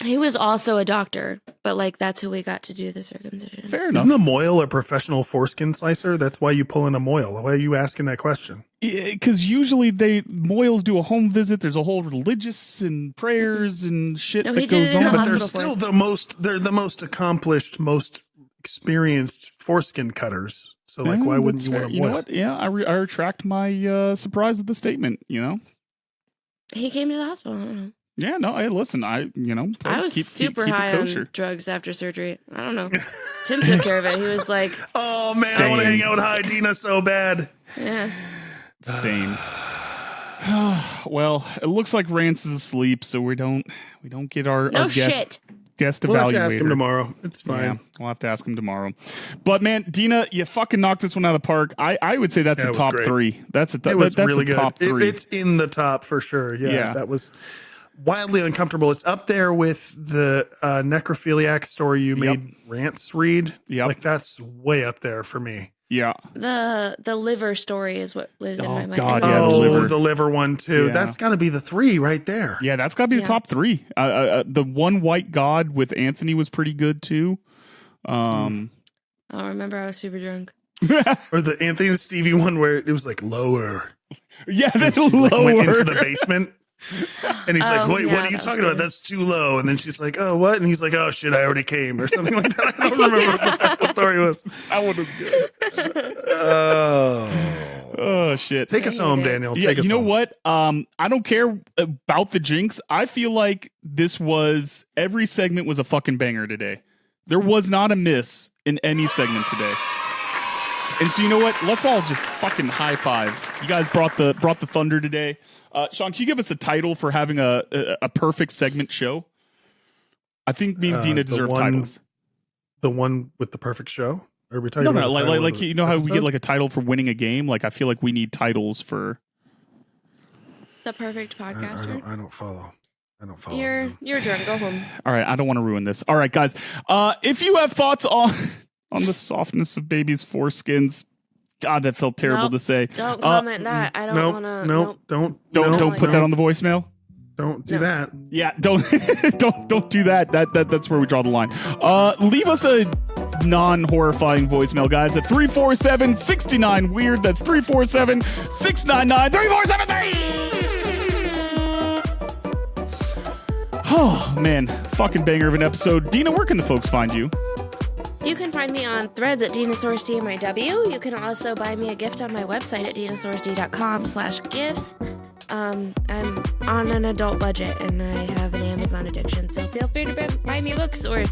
He was also a doctor, but like that's who we got to do the circumcision. Fair enough. Isn't a mohel a professional foreskin slicer? That's why you pull in a mohel. Why are you asking that question? Because usually mohels do a home visit. There's a whole religious and prayers and shit No, that he did goes it in on. the But they're hospital still for us. they're the most accomplished, most experienced foreskin cutters. So like, Yeah, why wouldn't that's you fair. want a You know mohel? what? Yeah, I retract my surprise of the statement. You know. He came to the hospital. I don't know. Yeah. No. Hey, listen. I I was super keep it high kosher. on drugs after surgery. I don't know. Tim took care of it. He was like, Oh man, I want to Same. hang out with High Dina so bad. yeah. Same. Well, it looks like Rance is asleep, so we don't get our No guest shit. We'll have evaluator. to ask him tomorrow. It's fine. Yeah, we'll have to ask him tomorrow. But man, Dina, you fucking knocked this one out of the park. I would say that's Yeah, a it was top great. 3. That's It was that's really a good. top 3. It's in the top for sure. Yeah, Yeah. that was wildly uncomfortable. It's up there with the necrophiliac story you made Rance read. Yep. Like that's way up there for me. Yeah. The liver story is what lives in Oh, my mind. God, I yeah, love the it. liver. The liver one too. Yeah. That's got to be the 3 right there. Yeah, that's got to be the Yeah. top 3. The one white god with Anthony was pretty good too. Oh, remember I was super drunk. Or the Anthony and Stevie one where it was like lower. Yeah, that's She like lower. went into the basement. And he's like, Oh, wait, yeah, what are you that was talking about? good. That's too low. And then she's like, oh, what? And he's like, oh, shit, I already came or something like that. I don't remember what the fuck the story was. That one was good. Oh. Oh shit. Take us home, Daniel. Yeah, Take us you know home. what? I don't care about the jinx. I feel like every segment was a fucking banger today. There was not a miss in any segment today. And so you know what? Let's all just fucking high five. You guys brought the thunder today. Sean, can you give us a title for having a perfect segment show? I think me and Dina the deserve one- titles. The one with the perfect show? Are we talking No, about no, the like, title like of the you know how we episode? get like a title for winning a game? Like I feel like we need titles for. The perfect podcaster. I don't follow. I don't follow. You're drunk. Go home. All right, I don't want to ruin this. All right, guys. If you have thoughts on the softness of babies' foreskins, God, that felt terrible Nope. to say. Don't comment that. I don't Nope, want to. nope, don't Don't put that on the voicemail. Don't do No. that. Yeah, don't don't do that. That's where we draw the line. Leave us a non-horrifying voicemail, guys, at 347-69 weird. That's 347-699-3473. Oh man, fucking banger of an episode. Dina, where can the folks find you? You can find me on threads at DinaSourceDMIW. You can also buy me a gift on my website at DinaSourceD.com/gifts. I'm on an adult budget and I have an Amazon addiction, so feel free to buy me books or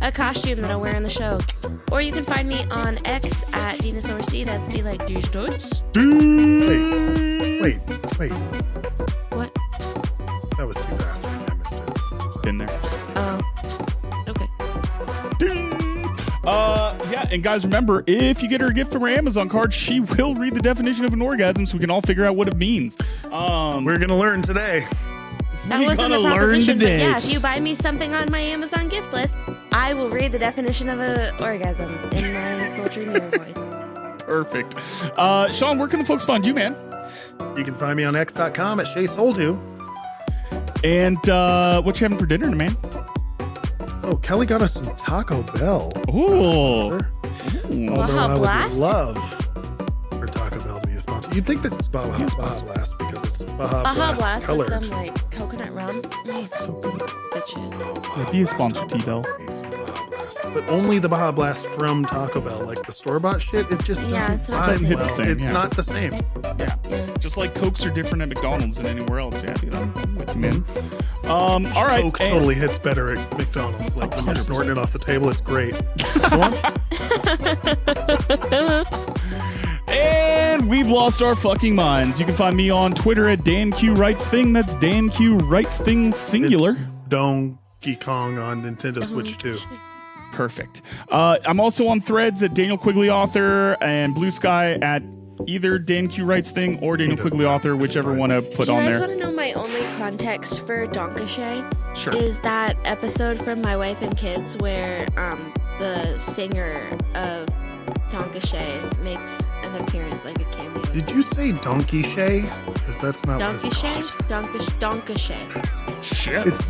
a costume that I'll wear on the show. Or you can find me on X at DinaSourceD. That's D like douche totes. Wait. What? That was too fast. I missed it. Been there. Oh. Okay. Yeah, and guys, remember, if you get her a gift from her Amazon card, she will read the definition of an orgasm so we can all figure out what it means. We're gonna learn today. That We wasn't the gonna learn proposition, but today. yeah, if you buy me something on my Amazon gift list, I will read the definition of an orgasm in my sultry mirror voice. Perfect. Sean, where can the folks find you, man? You can find me on x.com at ShaySoldu. And what you having for dinner, man? Oh, Kelly got us some Taco Bell. Ooh. Sponsor. Although Baja I would Blast? love for Taco Bell to be a sponsor. You'd think this is Baja Blast because it's Baja Blast Blast colored. with some like coconut rum. It's So good. good shit. Yeah, be a sponsor, T-Bell. But only the Baja Blast from Taco Bell. Like the store-bought shit, it just Yeah, doesn't it's not vibe the well. same, It's yeah. not the same. Yeah. Just like Cokes are different at McDonald's than anywhere else. Yeah, dude, I'm with you, man. All right. Coke and- totally hits better at McDonald's. Like when you're 100%. snorting it off the table, it's great. Go on. And we've we've lost our fucking minds. You can find me on Twitter at DanQWritesThing. That's DanQWritesThing singular. It's Donkey Kong on Nintendo Switch 2. Perfect. I'm also on Threads at Daniel Quigley Author and Blue Sky at either DanQWritesThing or Daniel Quigley Author, whichever one I put on Do you there. guys want to know my only context for Donkashay? Sure. Is that episode from My Wife and Kids where the singer of Donkashay makes an appearance, like a cameo. Did you say Donkey Shay? Because that's not what it's Donkashay? called. Donkashay. Shit. It's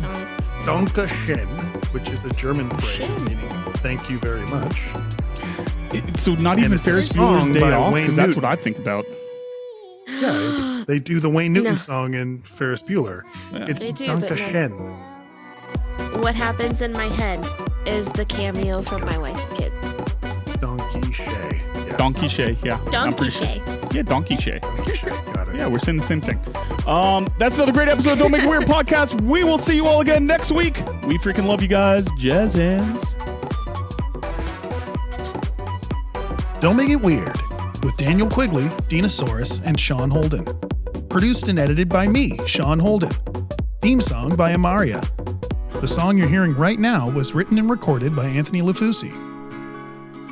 Dankeschön, which is a German phrase Shin. meaning thank you very much. So not And even it's a Ferris song Bueller's Day by Off? Wayne Because that's Newton. what I think about. Yeah, they do the Wayne Newton No. song in Ferris Bueller. It's They do, but no. Dankeschön. What happens in my head is the cameo from My Wife and Kids. Donkey Shay. Yes. Donkey Shay, yeah. I'm pretty sure. Donkashay. Yeah, Donkey Shay. Donkey Shay. Got it. Yeah, we're saying the same thing. That's another great episode of Don't Make It Weird podcast. We will see you all again next week. We freaking love you guys. Jazz hands. Don't Make It Weird with Daniel Quigley, Dinosaurus, and Sean Holden. Produced and edited by me, Sean Holden. Theme song by Amaria. The song you're hearing right now was written and recorded by Anthony Lafusi.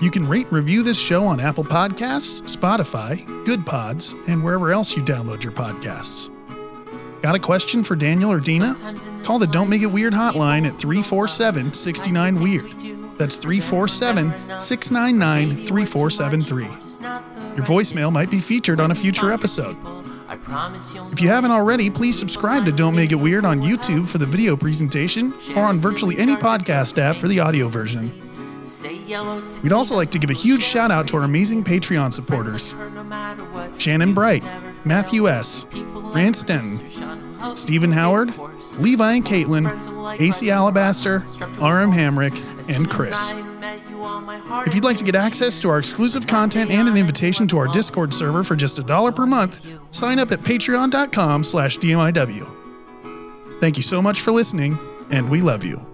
You can rate and review this show on Apple Podcasts, Spotify, Good Pods, and wherever else you download your podcasts. Got a question for Daniel or Dina? Call the Don't Make It Weird hotline at 347-69-WEIRD. That's 347-699-3473. Your voicemail might be featured on a future episode. If you haven't already, please subscribe to Don't Make It Weird on YouTube for the video presentation or on virtually any podcast app for the audio version. We'd also like to give a huge shout out to our amazing Patreon supporters: Shannon Bright, Matthew S., Rand Stenton, Stephen Howard, Levi and Caitlin, AC Alabaster, RM Hamrick, and Chris. If you'd like to get access to our exclusive content and an invitation to our Discord server for just $1 per month, sign up at patreon.com/DMIW. Thank you so much for listening, and we love you.